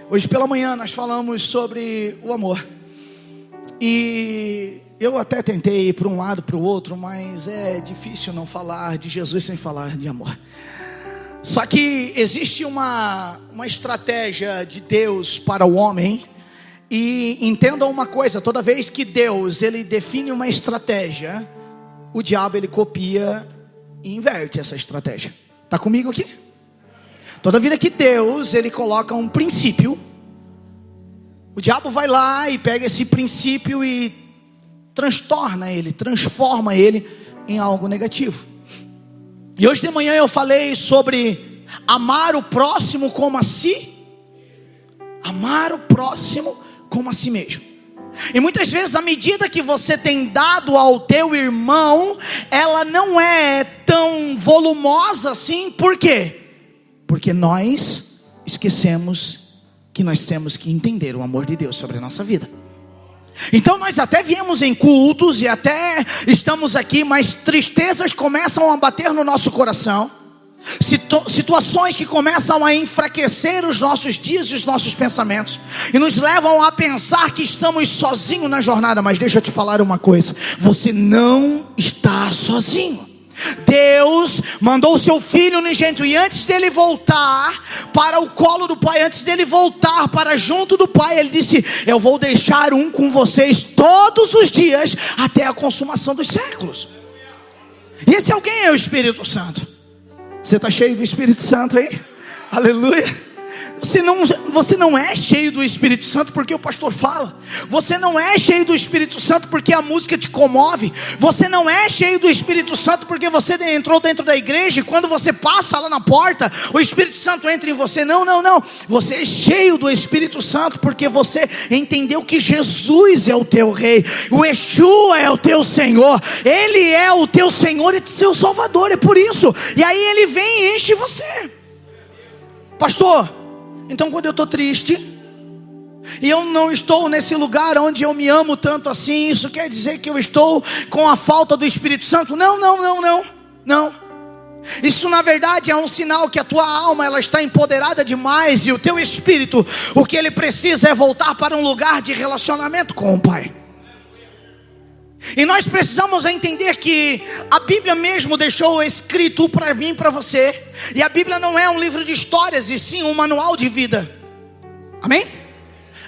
Hoje pela manhã nós falamos sobre o amor. E eu até tentei ir para um lado, para o outro, mas é difícil não falar de Jesus sem falar de amor. Só que existe uma estratégia de Deus para o homem. E entendam uma coisa, toda vez que Deus ele define uma estratégia, o diabo ele copia e inverte essa estratégia. Está comigo aqui? Toda vida que Deus ele coloca um princípio, o diabo vai lá e pega esse princípio e transforma ele em algo negativo. E hoje de manhã eu falei sobre amar o próximo como a si. Amar o próximo como a si mesmo. E muitas vezes a medida que você tem dado ao teu irmão, ela não é tão volumosa assim. Por quê? Porque nós esquecemos que nós temos que entender o amor de Deus sobre a nossa vida. Então nós até viemos em cultos e até estamos aqui, mas tristezas começam a bater no nosso coração. Situações que começam a enfraquecer os nossos dias e os nossos pensamentos, e nos levam a pensar que estamos sozinhos na jornada. Mas deixa eu te falar uma coisa: você não está sozinho. Deus mandou o seu Filho unigênito, e antes dele voltar para o colo do Pai, antes dele voltar para junto do Pai, ele disse: eu vou deixar um com vocês todos os dias até a consumação dos séculos. E esse alguém é o Espírito Santo. Você está cheio do Espírito Santo aí? Aleluia. Você não é cheio do Espírito Santo porque o pastor fala. Você não é cheio do Espírito Santo porque a música te comove. Você não é cheio do Espírito Santo porque você entrou dentro da igreja e quando você passa lá na porta, o Espírito Santo entra em você. Não. Você é cheio do Espírito Santo porque você entendeu que Jesus é o teu Rei. O Yeshua é o teu Senhor. Ele é o teu Senhor e seu Salvador. É por isso. E aí ele vem e enche você. Pastor, então quando eu estou triste e eu não estou nesse lugar onde eu me amo tanto assim, isso quer dizer que eu estou com a falta do Espírito Santo? Não. Isso na verdade é um sinal que a tua alma ela está empoderada demais, e o teu espírito, o que ele precisa é voltar para um lugar de relacionamento com o Pai. E nós precisamos entender que a Bíblia mesmo deixou escrito para mim e para você. E a Bíblia não é um livro de histórias, e sim um manual de vida. Amém?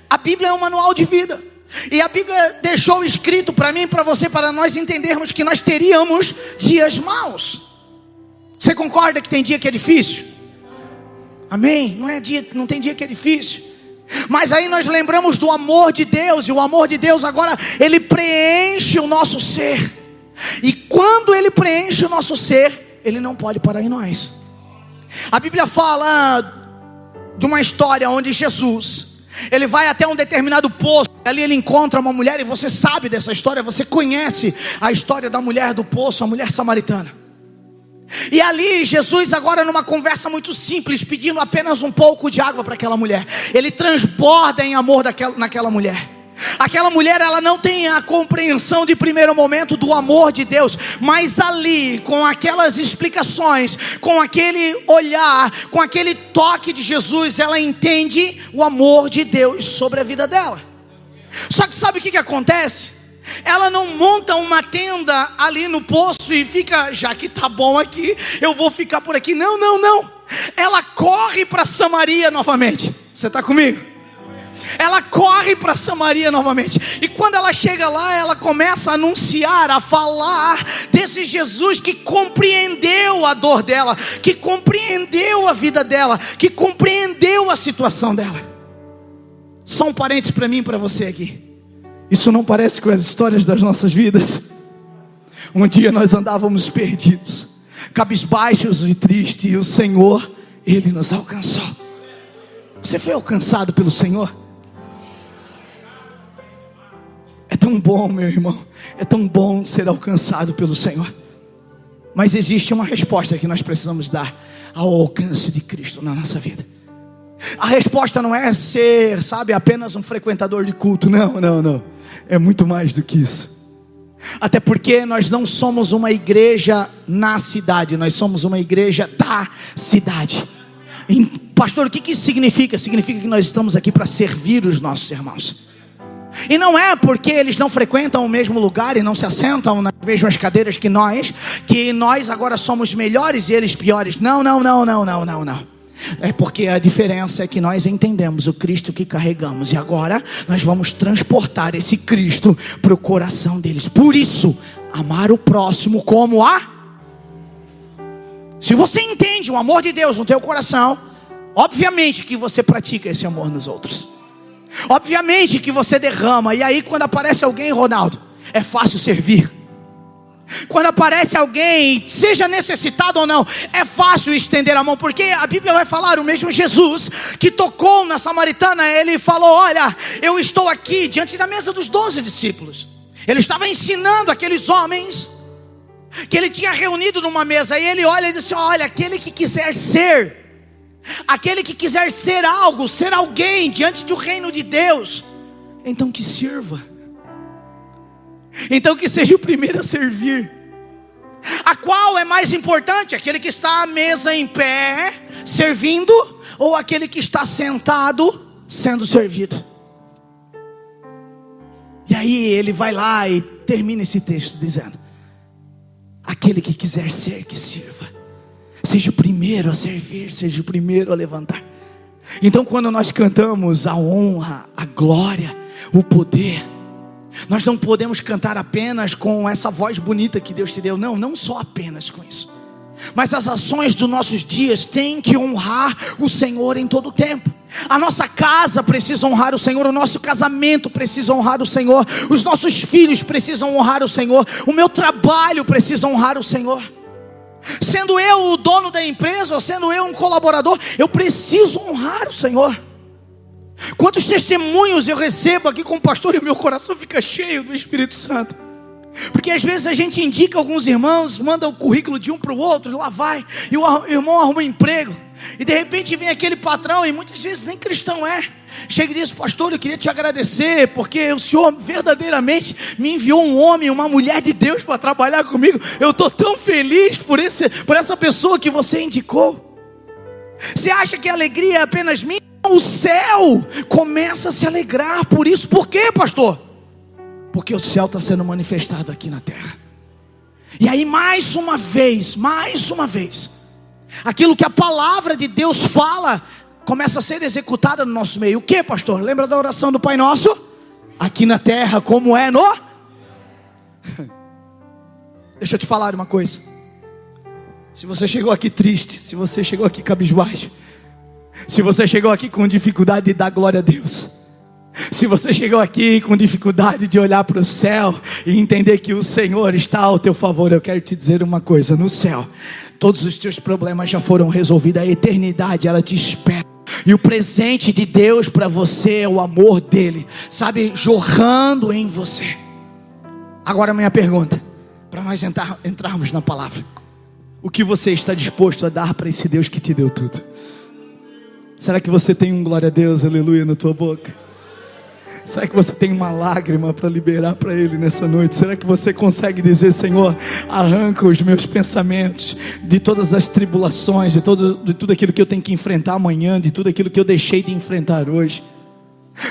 A Bíblia é um manual de vida. E a Bíblia deixou escrito para mim e para você, para nós entendermos que nós teríamos dias maus. Você concorda que tem dia que é difícil? Amém? Não tem dia que é difícil. Mas aí nós lembramos do amor de Deus, e o amor de Deus agora ele preenche o nosso ser. E quando ele preenche o nosso ser, ele não pode parar em nós. A Bíblia fala de uma história onde Jesus, ele vai até um determinado poço, ali ele encontra uma mulher, e você sabe dessa história, você conhece a história da mulher do poço, a mulher samaritana. E ali Jesus agora numa conversa muito simples, pedindo apenas um pouco de água para aquela mulher, ele transborda em amor naquela mulher. Aquela mulher ela não tem a compreensão de primeiro momento do amor de Deus, mas ali com aquelas explicações, com aquele olhar, com aquele toque de Jesus, ela entende o amor de Deus sobre a vida dela. Só que sabe o que acontece? Ela não monta uma tenda ali no poço e fica, já que tá bom aqui, eu vou ficar por aqui. Não. Ela corre para Samaria novamente. Você está comigo? Ela corre para Samaria novamente. E quando ela chega lá, ela começa a anunciar, a falar desse Jesus que compreendeu a dor dela, que compreendeu a vida dela, que compreendeu a situação dela. Só um parênteses para mim e para você aqui. Isso não parece com as histórias das nossas vidas? Um dia nós andávamos perdidos, cabisbaixos e tristes, e o Senhor, Ele nos alcançou. Você foi alcançado pelo Senhor? É tão bom, meu irmão, é tão bom ser alcançado pelo Senhor. Mas existe uma resposta que nós precisamos dar ao alcance de Cristo na nossa vida. A resposta não é ser, apenas um frequentador de culto. Não. É muito mais do que isso. Até porque nós não somos uma igreja na cidade, nós somos uma igreja da cidade. Pastor, o que isso significa? Significa que nós estamos aqui para servir os nossos irmãos. E não é porque eles não frequentam o mesmo lugar e não se assentam nas mesmas cadeiras que nós agora somos melhores e eles piores. Não. É porque a diferença é que nós entendemos o Cristo que carregamos, e agora nós vamos transportar esse Cristo para o coração deles. Por isso, amar o próximo como se você entende o amor de Deus no teu coração, obviamente que você pratica esse amor nos outros. Obviamente que você derrama. E aí quando aparece alguém, Ronaldo, é fácil servir. Quando aparece alguém, seja necessitado ou não, é fácil estender a mão. Porque a Bíblia vai falar, o mesmo Jesus que tocou na samaritana, ele falou: olha, eu estou aqui diante da mesa dos 12 discípulos. Ele estava ensinando aqueles homens que ele tinha reunido numa mesa. E ele olha e disse: olha, aquele que quiser ser algo, ser alguém diante do reino de Deus, então que sirva. Então que seja o primeiro a servir. A qual é mais importante? Aquele que está à mesa em pé, servindo, ou aquele que está sentado, sendo servido? E aí ele vai lá e termina esse texto dizendo: aquele que quiser ser, que sirva. Seja o primeiro a servir, seja o primeiro a levantar. Então quando nós cantamos a honra, a glória, o poder, nós não podemos cantar apenas com essa voz bonita que Deus te deu. Não só apenas com isso, mas as ações dos nossos dias têm que honrar o Senhor em todo o tempo. A nossa casa precisa honrar o Senhor, o nosso casamento precisa honrar o Senhor, os nossos filhos precisam honrar o Senhor, o meu trabalho precisa honrar o Senhor. Sendo eu o dono da empresa, ou sendo eu um colaborador, eu preciso honrar o Senhor. Quantos testemunhos eu recebo aqui como pastor, e o meu coração fica cheio do Espírito Santo. Porque às vezes a gente indica alguns irmãos, manda o currículo de um para o outro, e lá vai, e o irmão arruma um emprego, e de repente vem aquele patrão, e muitas vezes nem cristão chega e diz: pastor, eu queria te agradecer, porque o Senhor verdadeiramente me enviou um homem, uma mulher de Deus para trabalhar comigo. Eu estou tão feliz por essa pessoa que você indicou. Você acha que a alegria é apenas minha? O céu começa a se alegrar por isso. Por quê, pastor? Porque o céu está sendo manifestado aqui na terra. E aí mais uma vez, aquilo que a palavra de Deus fala começa a ser executada no nosso meio. O que, pastor? Lembra da oração do Pai Nosso? Aqui na terra como é no... Deixa eu te falar uma coisa. Se você chegou aqui triste, se você chegou aqui cabisbaixo, se você chegou aqui com dificuldade de dar glória a Deus, se você chegou aqui com dificuldade de olhar para o céu e entender que o Senhor está ao teu favor, eu quero te dizer uma coisa: no céu todos os teus problemas já foram resolvidos. A eternidade, ela te espera. E o presente de Deus para você é o amor dele, sabe, jorrando em você. Agora a minha pergunta, para nós entrarmos na palavra: o que você está disposto a dar para esse Deus que te deu tudo? Será que você tem um glória a Deus, aleluia, na tua boca? Será que você tem uma lágrima para liberar para Ele nessa noite? Será que você consegue dizer: Senhor, arranca os meus pensamentos de todas as tribulações, de tudo aquilo que eu tenho que enfrentar amanhã, de tudo aquilo que eu deixei de enfrentar hoje?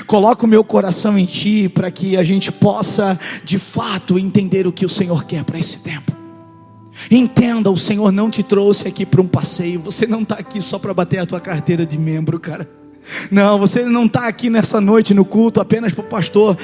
Coloca o meu coração em Ti, para que a gente possa de fato entender o que o Senhor quer para esse tempo. Entenda, o Senhor não te trouxe aqui para um passeio. Você não está aqui só para bater a tua carteira de membro, cara. Não, você não está aqui nessa noite no culto apenas para o pastor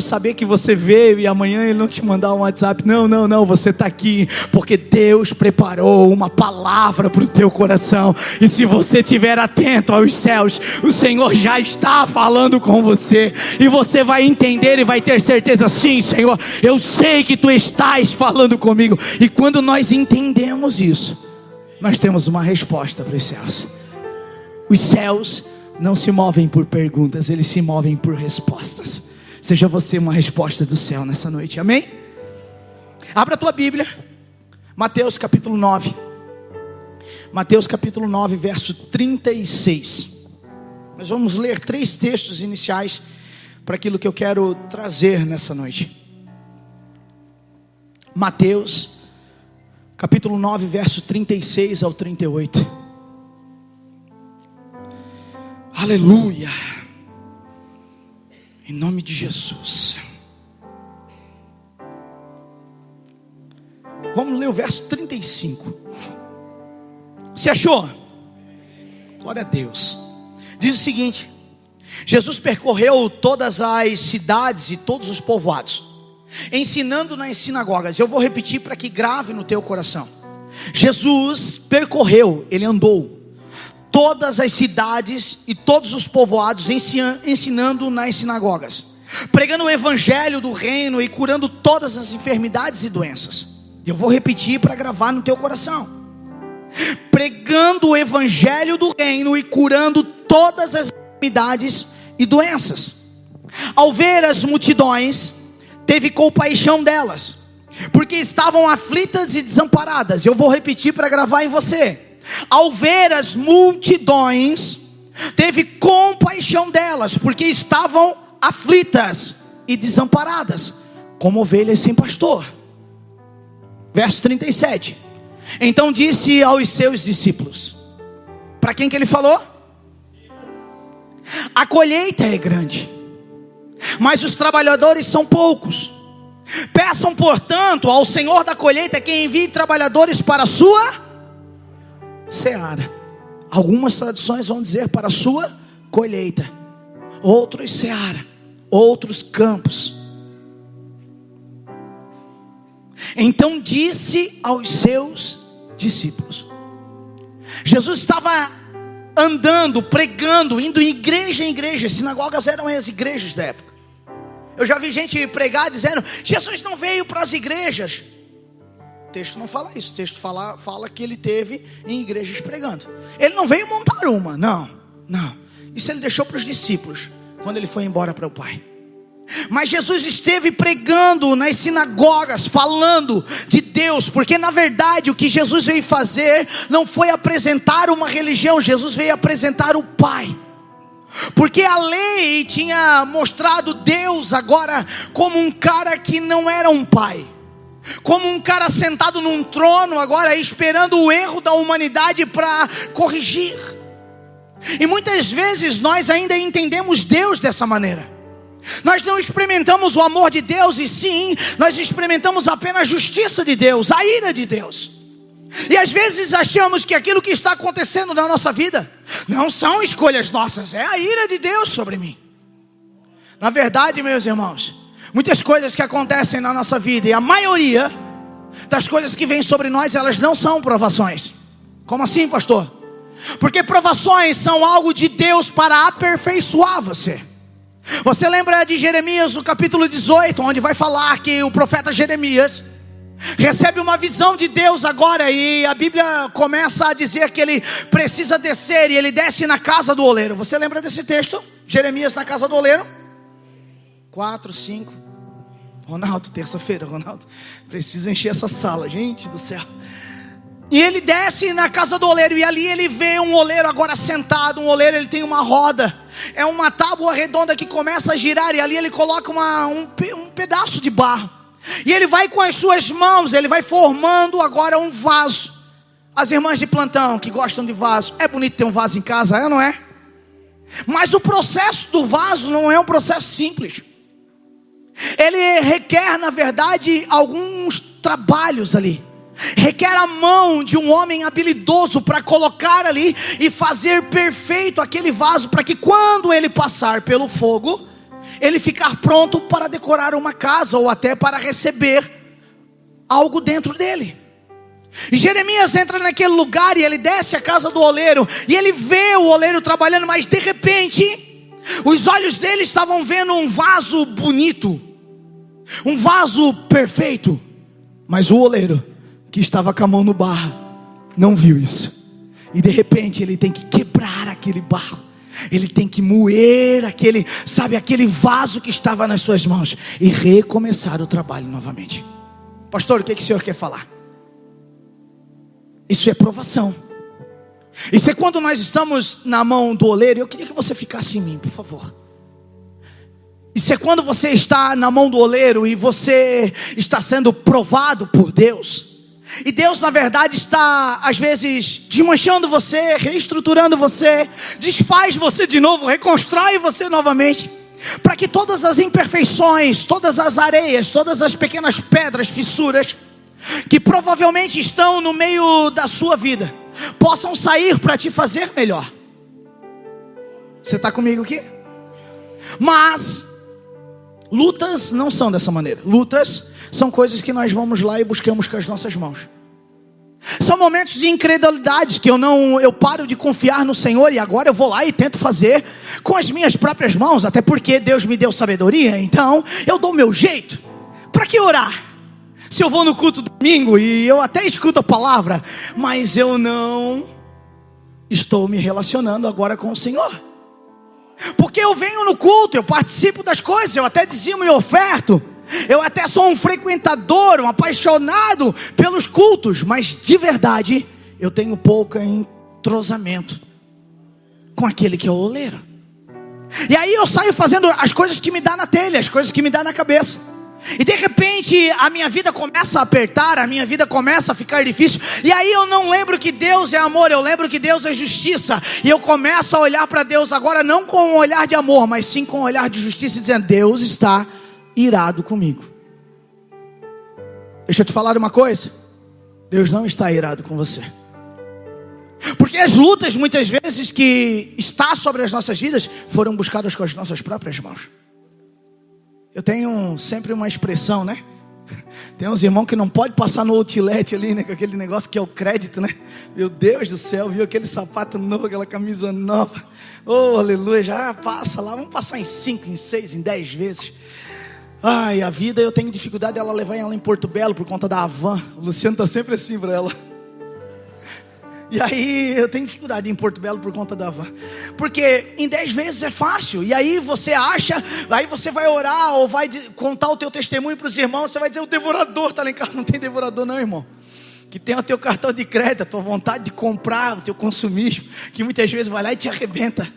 saber que você veio e amanhã ele não te mandar um WhatsApp. Não, você está aqui porque Deus preparou uma palavra para o teu coração. E se você estiver atento aos céus, o Senhor já está falando com você, e você vai entender e vai ter certeza: sim, Senhor, eu sei que Tu estás falando comigo. E quando nós entendemos isso, nós temos uma resposta para os céus. Os céus não se movem por perguntas, eles se movem por respostas. Seja você uma resposta do céu nessa noite, amém? Abra a tua Bíblia, Mateus capítulo 9. Mateus capítulo 9, verso 36. Nós vamos ler 3 textos iniciais para aquilo que eu quero trazer nessa noite. Mateus capítulo 9, verso 36 ao 38. Aleluia. Em nome de Jesus. Vamos ler o verso 35. Você achou? Glória a Deus. Diz o seguinte: Jesus percorreu todas as cidades e todos os povoados, ensinando nas sinagogas. Eu vou repetir para que grave no teu coração. Jesus percorreu, ele andou todas as cidades e todos os povoados, ensinando nas sinagogas, pregando o evangelho do reino e curando todas as enfermidades e doenças. Eu vou repetir para gravar no teu coração. Pregando o evangelho do reino e curando todas as enfermidades e doenças. Ao ver as multidões, teve compaixão delas, porque estavam aflitas e desamparadas. Eu vou repetir para gravar em você. Ao ver as multidões, teve compaixão delas, porque estavam aflitas e desamparadas, como ovelhas sem pastor. Verso 37. Então disse aos seus discípulos. Para quem que ele falou? A colheita é grande, mas os trabalhadores são poucos. Peçam, portanto, ao Senhor da colheita que envie trabalhadores para a sua seara. Algumas traduções vão dizer para a sua colheita, outros seara, outros campos. Então disse aos seus discípulos. Jesus estava andando, pregando, indo de igreja em igreja. Sinagogas eram as igrejas da época. Eu já vi gente pregar dizendo: Jesus não veio para as igrejas. O texto não fala isso. O texto fala que ele teve em igrejas pregando. Ele não veio montar uma, não. Isso ele deixou para os discípulos quando ele foi embora para o Pai. Mas Jesus esteve pregando nas sinagogas, falando de Deus, porque na verdade o que Jesus veio fazer não foi apresentar uma religião. Jesus veio apresentar o Pai. Porque a lei tinha mostrado Deus agora como um cara que não era um pai, como um cara sentado num trono agora esperando o erro da humanidade para corrigir. E muitas vezes nós ainda entendemos Deus dessa maneira. Nós não experimentamos o amor de Deus, e sim, nós experimentamos apenas a justiça de Deus, a ira de Deus. E às vezes achamos que aquilo que está acontecendo na nossa vida não são escolhas nossas, é a ira de Deus sobre mim. Na verdade, meus irmãos, muitas coisas que acontecem na nossa vida, e a maioria das coisas que vêm sobre nós, elas não são provações. Como assim, pastor? Porque provações são algo de Deus para aperfeiçoar você. Você lembra de Jeremias no capítulo 18, onde vai falar que o profeta Jeremias recebe uma visão de Deus agora, e a Bíblia começa a dizer que ele precisa descer, e ele desce na casa do oleiro. Você lembra desse texto? Jeremias na casa do oleiro? 4, 5. Ronaldo, terça-feira, Ronaldo, precisa encher essa sala, gente do céu. E ele desce na casa do oleiro, e ali ele vê um oleiro agora sentado. Um oleiro, ele tem uma roda, é uma tábua redonda que começa a girar, e ali ele coloca um pedaço de barro. E ele vai com as suas mãos, ele vai formando agora um vaso. As irmãs de plantão que gostam de vaso, é bonito ter um vaso em casa, é ou não é? Mas o processo do vaso não é um processo simples. Ele requer, na verdade, alguns trabalhos ali. Requer a mão de um homem habilidoso para colocar ali e fazer perfeito aquele vaso, para que quando ele passar pelo fogo, ele ficar pronto para decorar uma casa, ou até para receber algo dentro dele. E Jeremias entra naquele lugar, e ele desce a casa do oleiro, e ele vê o oleiro trabalhando, mas de repente os olhos dele estavam vendo um vaso bonito, um vaso perfeito. Mas o oleiro, que estava com a mão no barro, não viu isso. E de repente ele tem que quebrar aquele barro, ele tem que moer aquele vaso que estava nas suas mãos, e recomeçar o trabalho novamente. Pastor, o que o senhor quer falar? Isso é provação. Isso é quando nós estamos na mão do oleiro. Eu queria que você ficasse em mim, por favor. Isso é quando você está na mão do oleiro e você está sendo provado por Deus. E Deus, na verdade, está, às vezes, desmanchando você, reestruturando você, desfaz você de novo, reconstrói você novamente, para que todas as imperfeições, todas as areias, todas as pequenas pedras, fissuras, que provavelmente estão no meio da sua vida, possam sair para te fazer melhor. Você está comigo aqui? Mas lutas não são dessa maneira. Lutas são coisas que nós vamos lá e buscamos com as nossas mãos. São momentos de incredulidade que eu paro de confiar no Senhor e agora eu vou lá e tento fazer com as minhas próprias mãos, até porque Deus me deu sabedoria, então eu dou o meu jeito. Para que orar? Se eu vou no culto domingo e eu até escuto a palavra, mas eu não estou me relacionando agora com o Senhor. Porque eu venho no culto, eu participo das coisas, eu até dizimo e oferto, eu até sou um frequentador, um apaixonado pelos cultos, mas de verdade eu tenho pouco entrosamento com aquele que é o oleiro. E aí eu saio fazendo as coisas que me dá na telha, as coisas que me dá na cabeça. E de repente a minha vida começa a apertar, a minha vida começa a ficar difícil. E aí eu não lembro que Deus é amor, eu lembro que Deus é justiça. E eu começo a olhar para Deus agora não com um olhar de amor, mas sim com um olhar de justiça, dizendo: Deus está irado comigo. Deixa eu te falar uma coisa: Deus não está irado com você. Porque as lutas muitas vezes que está sobre as nossas vidas foram buscadas com as nossas próprias mãos. Eu tenho sempre uma expressão, né? Tem uns irmãos que não pode passar no outlet ali, né? Com aquele negócio que é o crédito, né? Meu Deus do céu, viu aquele sapato novo, aquela camisa nova. Oh, aleluia, já passa lá. Vamos passar em 5, em 6, em 10 vezes. Ai, a vida eu tenho dificuldade dela levar ela em Porto Belo por conta da Havan. O Luciano está sempre assim para ela. E aí eu tenho dificuldade em Porto Belo por conta da van. Porque em 10 vezes é fácil. E aí você acha, aí você vai orar ou vai contar o teu testemunho para os irmãos. Você vai dizer: o devorador está lá em casa. Não tem devorador não, irmão. Que tem o teu cartão de crédito, a tua vontade de comprar, o teu consumismo, que muitas vezes vai lá e te arrebenta.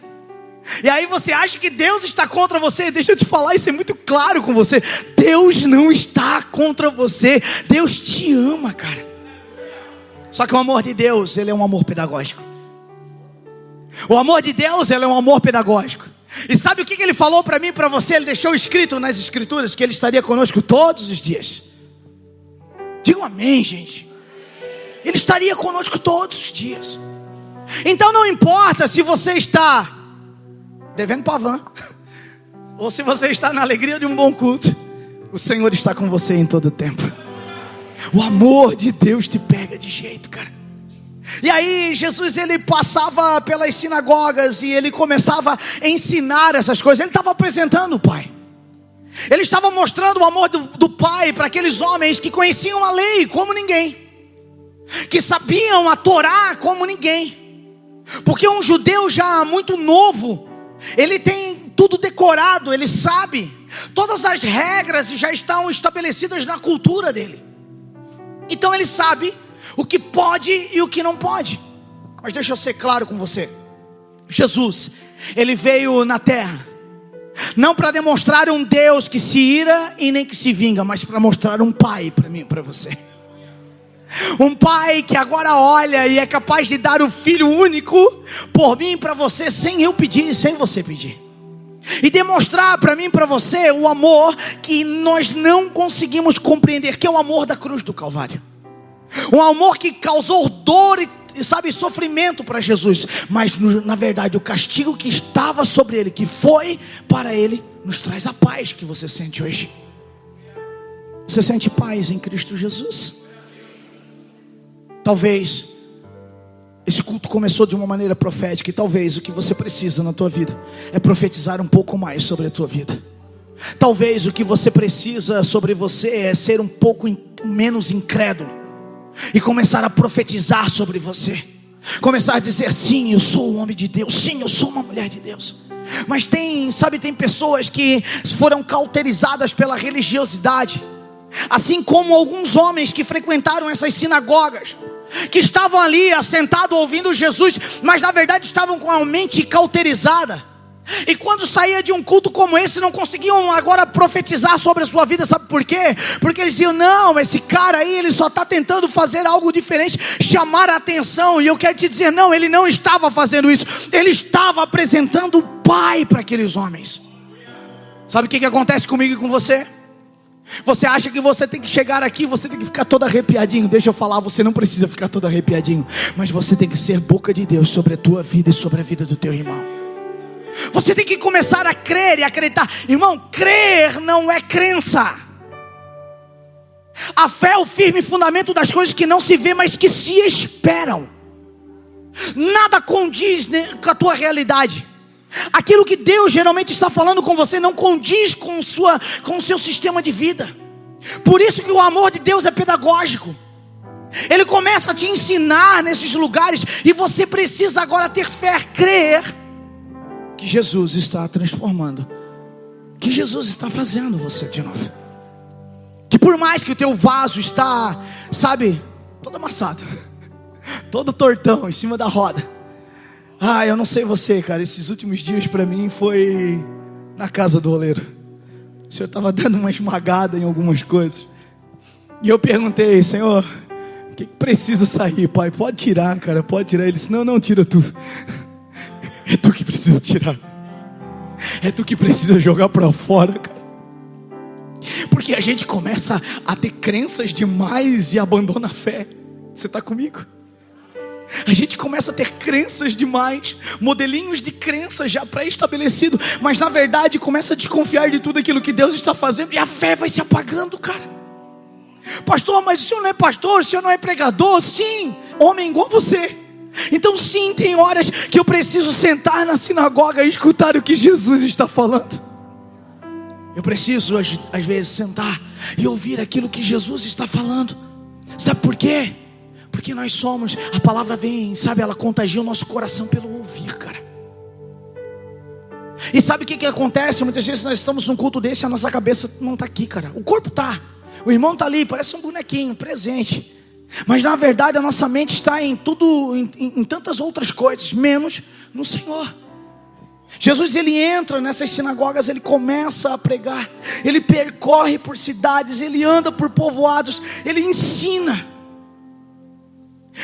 E aí você acha que Deus está contra você. Deixa eu te falar, isso é muito claro com você. Deus não está contra você. Deus te ama, cara. Só que o amor de Deus, ele é um amor pedagógico. O amor de Deus, ele é um amor pedagógico. E sabe o que ele falou para mim e para você? Ele deixou escrito nas escrituras que ele estaria conosco todos os dias. Digam amém, gente. Ele estaria conosco todos os dias. Então não importa se você está devendo para a van, ou se você está na alegria de um bom culto, o Senhor está com você em todo o tempo. O amor de Deus te pega de jeito, cara. E aí Jesus, ele passava pelas sinagogas e ele começava a ensinar essas coisas. Ele estava apresentando o Pai. Ele estava mostrando o amor do Pai para aqueles homens que conheciam a lei como ninguém, que sabiam a Torá como ninguém. Porque um judeu já muito novo, ele tem tudo decorado, ele sabe. Todas as regras já estão estabelecidas na cultura dele. Então ele sabe o que pode e o que não pode. Mas deixa eu ser claro com você. Jesus, ele veio na terra não para demonstrar um Deus que se ira e nem que se vinga, mas para mostrar um Pai para mim e para você. Um Pai que agora olha e é capaz de dar o Filho único por mim e para você, sem eu pedir e sem você pedir. E demonstrar para mim e para você o amor que nós não conseguimos compreender, que é o amor da cruz do Calvário. Um amor que causou dor e sabe, sofrimento para Jesus. Mas na verdade o castigo que estava sobre ele, que foi para ele, nos traz a paz que você sente hoje. Você sente paz em Cristo Jesus? Talvez esse culto começou de uma maneira profética, e talvez o que você precisa na tua vida é profetizar um pouco mais sobre a tua vida. Talvez o que você precisa sobre você é ser um pouco menos incrédulo e começar a profetizar sobre você. Começar a dizer: sim, eu sou um homem de Deus, sim, eu sou uma mulher de Deus. Mas tem pessoas que foram cauterizadas pela religiosidade, assim como alguns homens que frequentaram essas sinagogas, que estavam ali assentados ouvindo Jesus, mas na verdade estavam com a mente cauterizada. E quando saía de um culto como esse, não conseguiam agora profetizar sobre a sua vida. Sabe por quê? Porque eles diziam, não, esse cara aí, ele só está tentando fazer algo diferente, chamar a atenção. E eu quero te dizer, não, ele não estava fazendo isso. Ele estava apresentando o Pai para aqueles homens. Sabe o que acontece comigo e com você? Você acha que você tem que chegar aqui, você tem que ficar todo arrepiadinho. Deixa eu falar, você não precisa ficar todo arrepiadinho. Mas você tem que ser boca de Deus sobre a tua vida e sobre a vida do teu irmão. Você tem que começar a crer e acreditar. Irmão, crer não é crença. A fé é o firme fundamento das coisas que não se vê, mas que se esperam. Nada condiz com a tua realidade. Aquilo que Deus geralmente está falando com você não condiz com o seu sistema de vida. Por isso que o amor de Deus é pedagógico. Ele começa a te ensinar nesses lugares. E você precisa agora ter fé, crer que Jesus está transformando, que Jesus está fazendo você de novo. Que por mais que o teu vaso está, sabe, todo amassado, todo tortão em cima da roda. Eu não sei você, cara, esses últimos dias para mim foi na casa do oleiro. O Senhor estava dando uma esmagada em algumas coisas. E eu perguntei, Senhor, o que precisa sair, Pai? Pode tirar, cara, pode tirar. Ele disse, não, tira tu. É tu que precisa tirar. É tu que precisa jogar para fora, cara. Porque a gente começa a ter crenças demais e abandona a fé. Você está comigo? A gente começa a ter crenças demais, modelinhos de crenças já pré-estabelecidos, mas na verdade começa a desconfiar de tudo aquilo que Deus está fazendo, e a fé vai se apagando, cara. Pastor, mas o senhor não é pastor, o senhor não é pregador? Sim, homem igual você. Então sim, tem horas que eu preciso sentar na sinagoga e escutar o que Jesus está falando. Eu preciso às vezes sentar e ouvir aquilo que Jesus está falando. Sabe por quê? Porque nós somos, a palavra vem, sabe, ela contagia o nosso coração pelo ouvir, cara. E sabe o que acontece? Muitas vezes nós estamos num culto desse e a nossa cabeça não está aqui, cara. O corpo está, o irmão está ali, parece um bonequinho, presente. Mas na verdade a nossa mente está em tudo, em tantas outras coisas, menos no Senhor. Jesus, ele entra nessas sinagogas, ele começa a pregar, ele percorre por cidades, ele anda por povoados, ele ensina.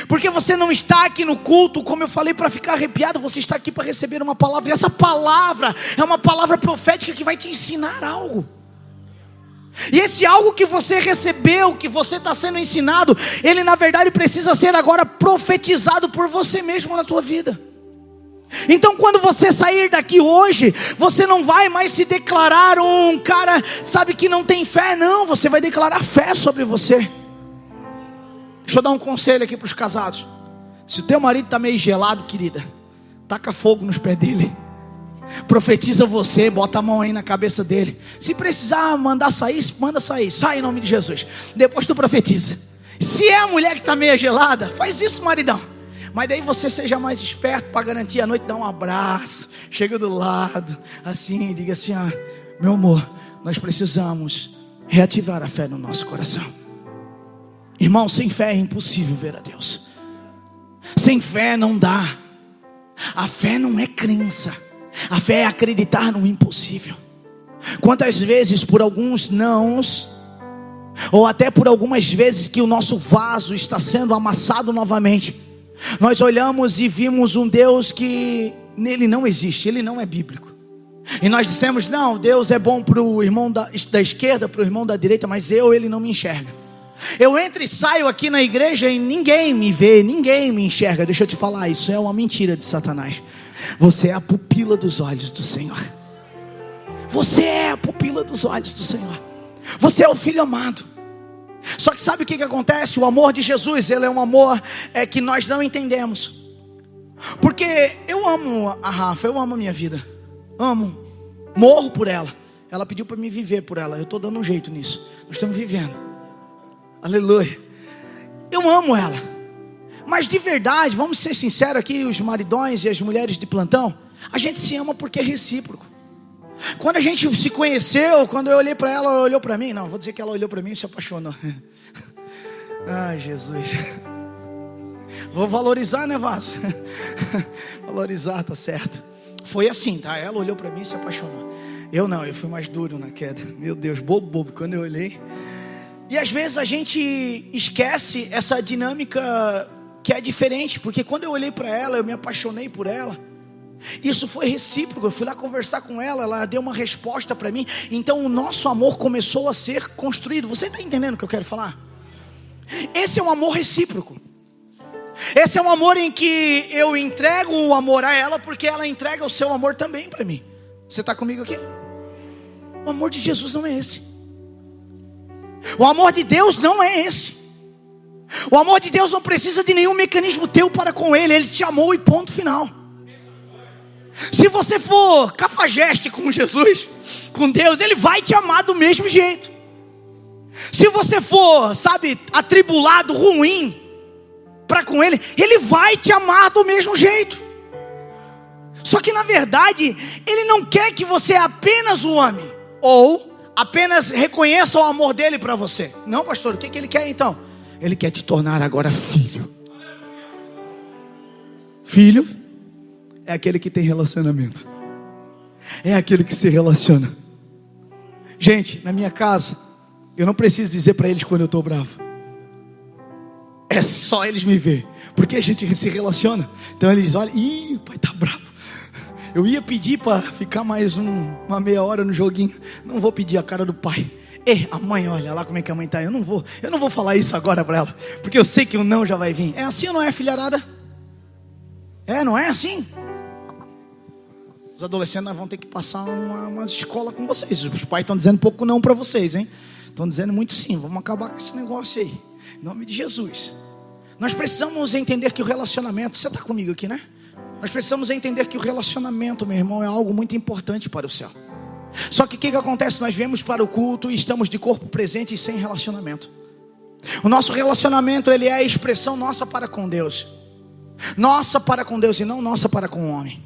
Porque você não está aqui no culto, como eu falei, para ficar arrepiado. Você está aqui para receber uma palavra. E essa palavra é uma palavra profética que vai te ensinar algo. E esse algo que você recebeu, que você está sendo ensinado, ele na verdade precisa ser agora profetizado por você mesmo na tua vida. Então quando você sair daqui hoje, você não vai mais se declarar um cara, sabe, que não tem fé. Não, você vai declarar fé sobre você. Deixa eu dar um conselho aqui para os casados. Se o teu marido está meio gelado, querida, taca fogo nos pés dele. Profetiza você, bota a mão aí na cabeça dele. Se precisar mandar sair, manda sair. Sai em nome de Jesus. Depois tu profetiza. Se é a mulher que está meio gelada, faz isso, maridão. Mas daí você seja mais esperto para garantir a noite, dá um abraço, chega do lado, assim, diga assim, meu amor, nós precisamos reativar a fé no nosso coração. Irmão, sem fé é impossível ver a Deus. Sem fé não dá. A fé não é crença. A fé é acreditar no impossível. Quantas vezes por alguns nãos, ou até por algumas vezes que o nosso vaso está sendo amassado novamente, nós olhamos e vimos um Deus que nele não existe, ele não é bíblico. E nós dissemos, não, Deus é bom para o irmão da esquerda, para o irmão da direita, mas ele não me enxerga. Eu entro e saio aqui na igreja e ninguém me vê, ninguém me enxerga. Deixa eu te falar, isso é uma mentira de Satanás. Você é a pupila dos olhos do Senhor. Você é a pupila dos olhos do Senhor. Você é o filho amado. Só que sabe o que acontece? O amor de Jesus, ele é um amor que nós não entendemos. Porque eu amo a Rafa, eu amo a minha vida. Amo, morro por ela. Ela pediu para me viver por ela. Eu estou dando um jeito nisso. Nós estamos vivendo. Aleluia. Eu amo ela. Mas de verdade, vamos ser sinceros aqui, os maridões e as mulheres de plantão, a gente se ama porque é recíproco. Quando a gente se conheceu, quando eu olhei para ela, ela olhou para mim. Não, vou dizer que ela olhou para mim e se apaixonou. Ai, Jesus. Vou valorizar, né, Vaso? Valorizar, tá certo. Foi assim, tá? Ela olhou para mim e se apaixonou. Eu não, eu fui mais duro na queda. Meu Deus, bobo, quando eu olhei. E às vezes a gente esquece essa dinâmica que é diferente, porque quando eu olhei para ela, eu me apaixonei por ela. Isso foi recíproco, eu fui lá conversar com ela, ela deu uma resposta para mim. Então o nosso amor começou a ser construído. Você está entendendo o que eu quero falar? Esse é um amor recíproco. Esse é um amor em que eu entrego o amor a ela, porque ela entrega o seu amor também para mim. Você está comigo aqui? O amor de Jesus não é esse. O amor de Deus não é esse. O amor de Deus não precisa de nenhum mecanismo teu para com Ele. Ele te amou e ponto final. Se você for cafajeste com Jesus, com Deus, Ele vai te amar do mesmo jeito. Se você for, sabe, atribulado, ruim para com Ele, Ele vai te amar do mesmo jeito. Só que na verdade, Ele não quer que você apenas o ame, ou apenas reconheça o amor dele para você. Não, pastor, o que Ele quer então? Ele quer te tornar agora filho. Filho é aquele que tem relacionamento. É aquele que se relaciona. Gente, na minha casa, eu não preciso dizer para eles quando eu estou bravo. É só eles me ver, porque a gente se relaciona. Então eles olham, ih, o pai está bravo. Eu ia pedir para ficar mais uma meia hora no joguinho. Não vou pedir a cara do pai. A mãe, olha lá como é que a mãe está. Eu não vou falar isso agora para ela, porque eu sei que o não já vai vir. É assim ou não é, filharada? Não é assim? Os adolescentes vão ter que passar uma escola com vocês. Os pais estão dizendo pouco não para vocês, hein? Estão dizendo muito sim. Vamos acabar com esse negócio aí, em nome de Jesus. Nós precisamos entender que o relacionamento, você está comigo aqui, né? Nós precisamos entender que o relacionamento, meu irmão, é algo muito importante para o céu. Só que o que acontece? Nós viemos para o culto e estamos de corpo presente e sem relacionamento. O nosso relacionamento, ele é a expressão nossa para com Deus. Nossa para com Deus e não nossa para com o homem.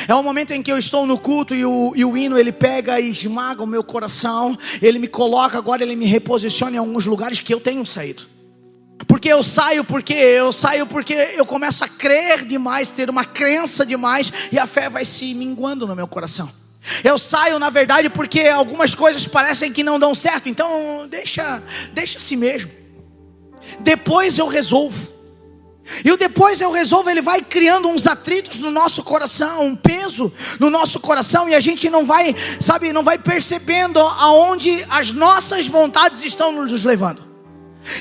É o momento em que eu estou no culto e o hino, ele pega e esmaga o meu coração. Ele me coloca, agora ele me reposiciona em alguns lugares que eu tenho saído. Porque eu saio porque eu começo a crer demais, ter uma crença demais, e a fé vai se minguando no meu coração. Eu saio na verdade porque algumas coisas parecem que não dão certo. Então deixa assim mesmo. Depois eu resolvo. E o depois eu resolvo, ele vai criando uns atritos no nosso coração, um peso no nosso coração, e a gente não vai percebendo aonde as nossas vontades estão nos levando.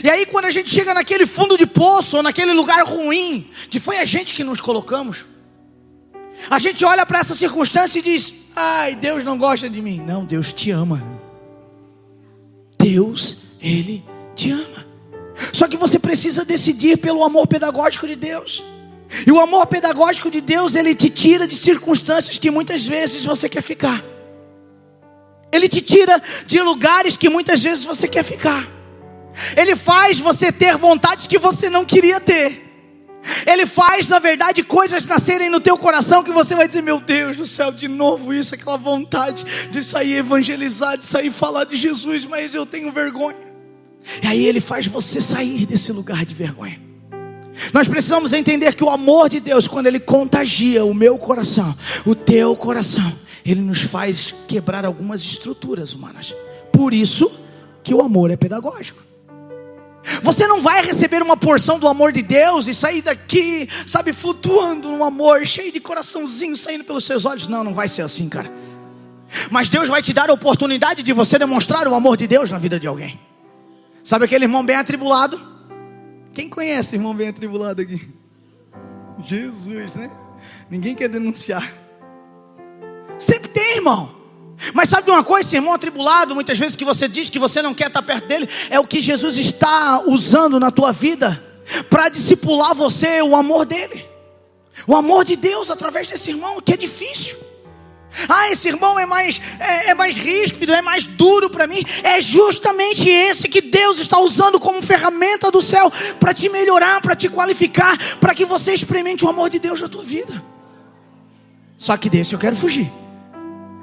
E aí quando a gente chega naquele fundo de poço, ou naquele lugar ruim, que foi a gente que nos colocamos, a gente olha para essa circunstância e diz: ai, Deus não gosta de mim. Não, Deus te ama. Deus, Ele te ama. Só que você precisa decidir pelo amor pedagógico de Deus. E o amor pedagógico de Deus, ele te tira de circunstâncias que muitas vezes você quer ficar. Ele te tira de lugares que muitas vezes você quer ficar. Ele faz você ter vontades que você não queria ter. Ele faz, na verdade, coisas nascerem no teu coração que você vai dizer: meu Deus do céu, de novo isso, aquela vontade de sair evangelizar, de sair falar de Jesus, mas eu tenho vergonha. E aí ele faz você sair desse lugar de vergonha. Nós precisamos entender que o amor de Deus, quando ele contagia o meu coração, o teu coração, ele nos faz quebrar algumas estruturas humanas. Por isso que o amor é pedagógico. Você não vai receber uma porção do amor de Deus e sair daqui, sabe, flutuando no amor, cheio de coraçãozinho saindo pelos seus olhos. Não vai ser assim, cara. Mas Deus vai te dar a oportunidade de você demonstrar o amor de Deus na vida de alguém. Sabe aquele irmão bem atribulado? Quem conhece o irmão bem atribulado aqui? Jesus, né? Ninguém quer denunciar. Sempre tem, irmão. Mas sabe uma coisa, esse irmão atribulado, muitas vezes que você diz que você não quer estar perto dele, é o que Jesus está usando na tua vida para discipular você, o amor dele. O amor de Deus através desse irmão, que é difícil. Ah, esse irmão é mais ríspido, é mais duro para mim. É justamente esse que Deus está usando como ferramenta do céu para te melhorar, para te qualificar, para que você experimente o amor de Deus na tua vida. Só que desse eu quero fugir.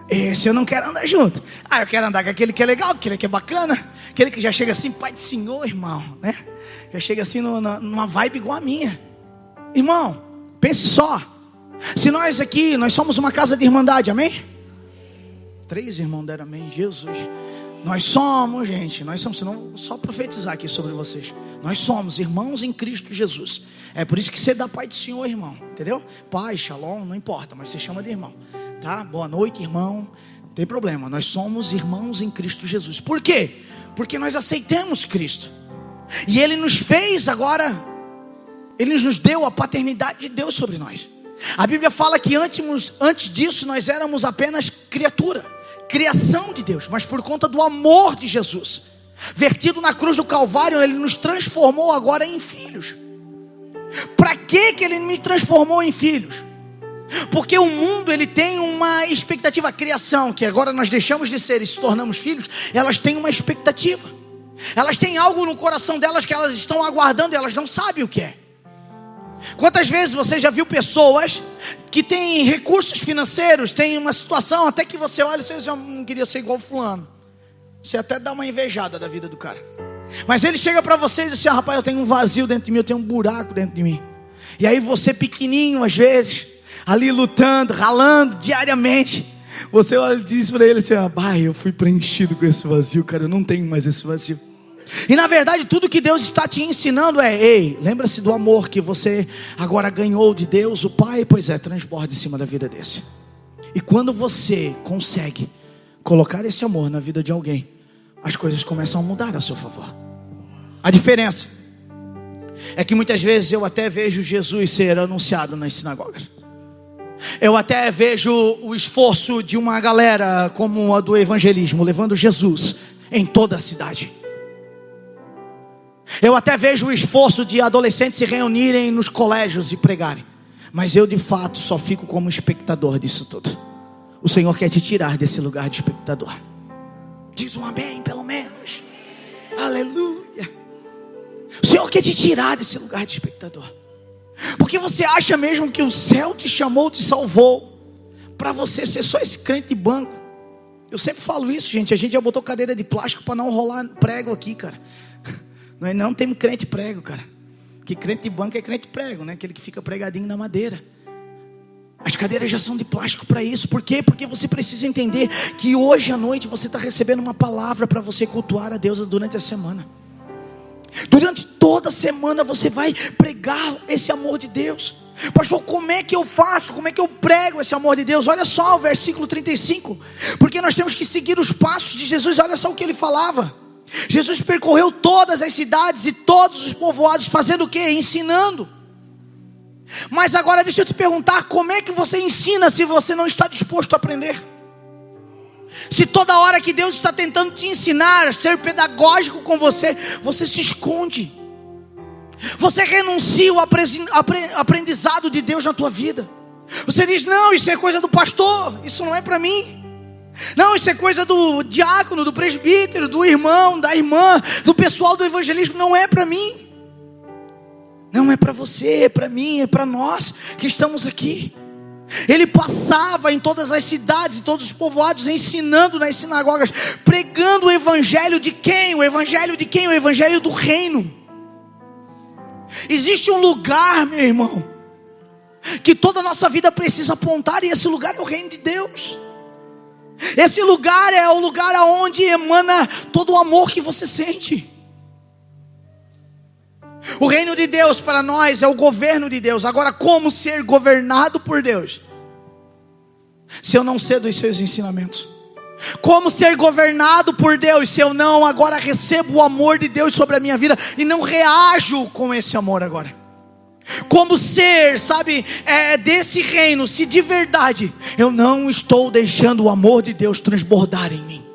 Esse eu não quero andar junto. Eu quero andar com aquele que é legal, aquele que é bacana, aquele que já chega assim: Pai do Senhor, irmão, né? Já chega assim numa vibe igual a minha. Irmão, pense só. Se nós aqui, nós somos uma casa de irmandade, amém? 3 irmãos deram amém, Jesus. Nós somos, gente, nós somos, senão só profetizar aqui sobre vocês. Nós somos irmãos em Cristo Jesus. É por isso que você dá pai do Senhor, irmão, entendeu? Pai, shalom, não importa, mas você chama de irmão, tá? Boa noite, irmão, não tem problema. Nós somos irmãos em Cristo Jesus. Por quê? Porque nós aceitamos Cristo. E Ele nos fez agora, Ele nos deu a paternidade de Deus sobre nós. A Bíblia fala que antes disso nós éramos apenas criatura, criação de Deus, mas por conta do amor de Jesus, vertido na cruz do Calvário, Ele nos transformou agora em filhos. Para que Ele me transformou em filhos? Porque o mundo, ele tem uma expectativa. A criação, que agora nós deixamos de ser e se tornamos filhos, elas têm uma expectativa. Elas têm algo no coração delas que elas estão aguardando e elas não sabem o que é. Quantas vezes você já viu pessoas que têm recursos financeiros, tem uma situação até que você olha e você diz, eu não queria ser igual fulano. Você até dá uma invejada da vida do cara. Mas ele chega para você e diz assim, rapaz, eu tenho um vazio dentro de mim, eu tenho um buraco dentro de mim. E aí você pequenininho às vezes, ali lutando, ralando diariamente, você olha e diz para ele assim, eu fui preenchido com esse vazio, cara, eu não tenho mais esse vazio. E na verdade tudo que Deus está te ensinando ei, lembra-se do amor que você agora ganhou de Deus, o Pai, pois transborda em cima da vida desse. E quando você consegue colocar esse amor na vida de alguém, as coisas começam a mudar a seu favor. A diferença é que muitas vezes eu até vejo Jesus ser anunciado nas sinagogas. Eu até vejo o esforço de uma galera como a do evangelismo, levando Jesus em toda a cidade. Eu até vejo o esforço de adolescentes se reunirem nos colégios e pregarem. Mas eu de fato só fico como espectador disso tudo. O Senhor quer te tirar desse lugar de espectador. Diz um amém pelo menos. Aleluia. O Senhor quer te tirar desse lugar de espectador. Porque você acha mesmo que o céu te chamou, te salvou para você ser só esse crente de banco? Eu sempre falo isso, gente. A gente já botou cadeira de plástico para não rolar prego aqui, cara. Nós não temos crente prego, cara. Que crente de banco é crente prego, né? Aquele que fica pregadinho na madeira. As cadeiras já são de plástico para isso. Por quê? Porque você precisa entender que hoje à noite você está recebendo uma palavra para você cultuar a Deus durante a semana. Durante toda a semana você vai pregar esse amor de Deus. Pastor, como é que eu faço? Como é que eu prego esse amor de Deus? Olha só o versículo 35. Porque nós temos que seguir os passos de Jesus. Olha só o que ele falava. Jesus percorreu todas as cidades e todos os povoados, fazendo o quê? Ensinando. Mas agora deixa eu te perguntar, como é que você ensina se você não está disposto a aprender? Se toda hora que Deus está tentando te ensinar a ser pedagógico com você, você se esconde. Você renuncia o aprendizado de Deus na tua vida. Você diz, não, isso é coisa do pastor, isso não é para mim. Não, isso é coisa do diácono, do presbítero, do irmão, da irmã, do pessoal do evangelismo, não é para mim. Não é para você, é para mim, é para nós que estamos aqui. Ele passava em todas as cidades e todos os povoados, ensinando nas sinagogas, pregando o evangelho de quem? O evangelho de quem? O evangelho do reino. Existe um lugar, meu irmão, que toda a nossa vida precisa apontar, e esse lugar é o reino de Deus. Esse lugar é o lugar aonde emana todo o amor que você sente. O reino de Deus para nós é o governo de Deus. Agora, como ser governado por Deus se eu não sei dos seus ensinamentos? Como ser governado por Deus se eu não agora recebo o amor de Deus sobre a minha vida e não reajo com esse amor agora? Como ser, desse reino, se de verdade eu não estou deixando o amor de Deus transbordar em mim?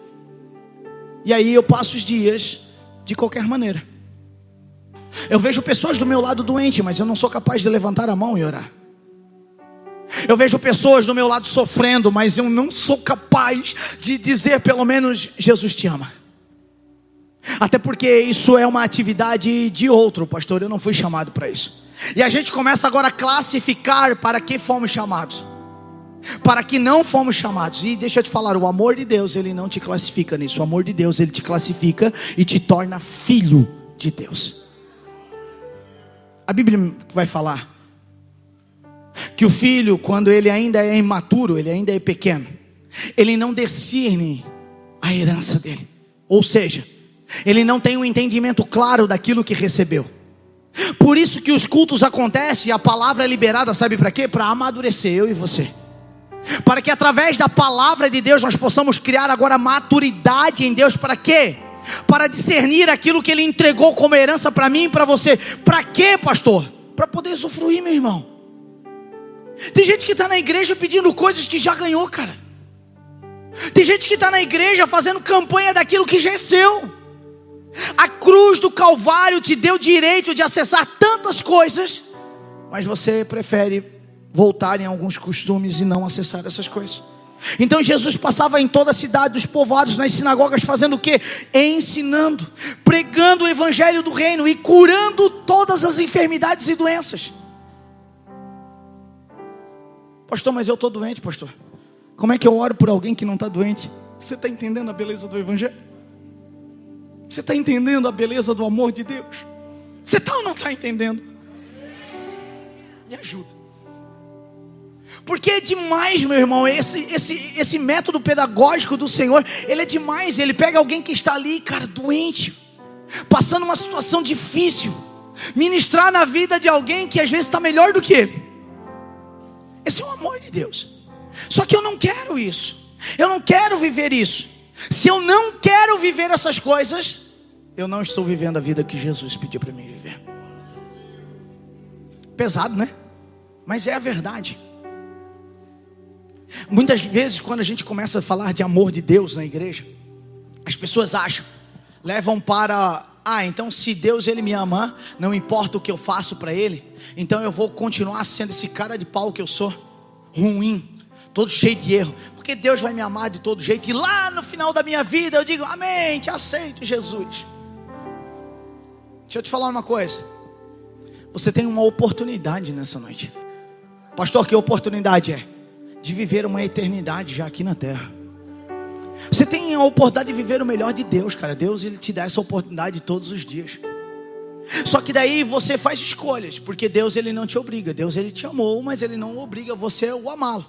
E aí eu passo os dias de qualquer maneira. Eu vejo pessoas do meu lado doentes, mas eu não sou capaz de levantar a mão e orar. Eu vejo pessoas do meu lado sofrendo, mas eu não sou capaz de dizer pelo menos, Jesus te ama. Até porque isso é uma atividade de outro, pastor, eu não fui chamado para isso. E a gente começa agora a classificar para que fomos chamados, para que não fomos chamados. E deixa eu te falar, o amor de Deus, ele não te classifica nisso. O amor de Deus, ele te classifica e te torna filho de Deus. A Bíblia vai falar que o filho, quando ele ainda é imaturo, ele ainda é pequeno, ele não discerne a herança dele. Ou seja, ele não tem um entendimento claro daquilo que recebeu. Por isso que os cultos acontecem e a palavra é liberada, sabe para quê? Para amadurecer eu e você. Para que através da palavra de Deus nós possamos criar agora maturidade em Deus. Para quê? Para discernir aquilo que Ele entregou como herança para mim e para você. Para quê, pastor? Para poder usufruir, meu irmão. Tem gente que está na igreja pedindo coisas que já ganhou, cara. Tem gente que está na igreja fazendo campanha daquilo que já é seu. A cruz do Calvário te deu direito de acessar tantas coisas, mas você prefere voltar em alguns costumes e não acessar essas coisas. Então Jesus passava em toda a cidade, dos povoados, nas sinagogas, fazendo o quê? Ensinando, pregando o evangelho do reino e curando todas as enfermidades e doenças. Pastor, mas eu estou doente, pastor. Como é que eu oro por alguém que não está doente? Você está entendendo a beleza do evangelho? Você está entendendo a beleza do amor de Deus? Você está ou não está entendendo? Me ajuda. Porque é demais, meu irmão, esse método pedagógico do Senhor, ele é demais. Ele pega alguém que está ali, cara, doente, passando uma situação difícil, ministrar na vida de alguém que às vezes está melhor do que ele. Esse é o amor de Deus. Só que eu não quero isso. Eu não quero viver isso. Se eu não quero viver essas coisas, eu não estou vivendo a vida que Jesus pediu para mim viver. Pesado, né? Mas é a verdade. Muitas vezes quando a gente começa a falar de amor de Deus na igreja, as pessoas levam para, então se Deus ele me ama, não importa o que eu faço para ele, então eu vou continuar sendo esse cara de pau que eu sou, ruim, todo cheio de erro, porque Deus vai me amar de todo jeito, e lá no final da minha vida eu digo, amém, te aceito Jesus. Deixa eu te falar uma coisa, você tem uma oportunidade nessa noite. Pastor, que oportunidade é? De viver uma eternidade já aqui na terra. Você tem a oportunidade de viver o melhor de Deus, cara. Deus ele te dá essa oportunidade todos os dias. Só que daí você faz escolhas, porque Deus ele não te obriga. Deus ele te amou, mas ele não obriga você a amá-lo.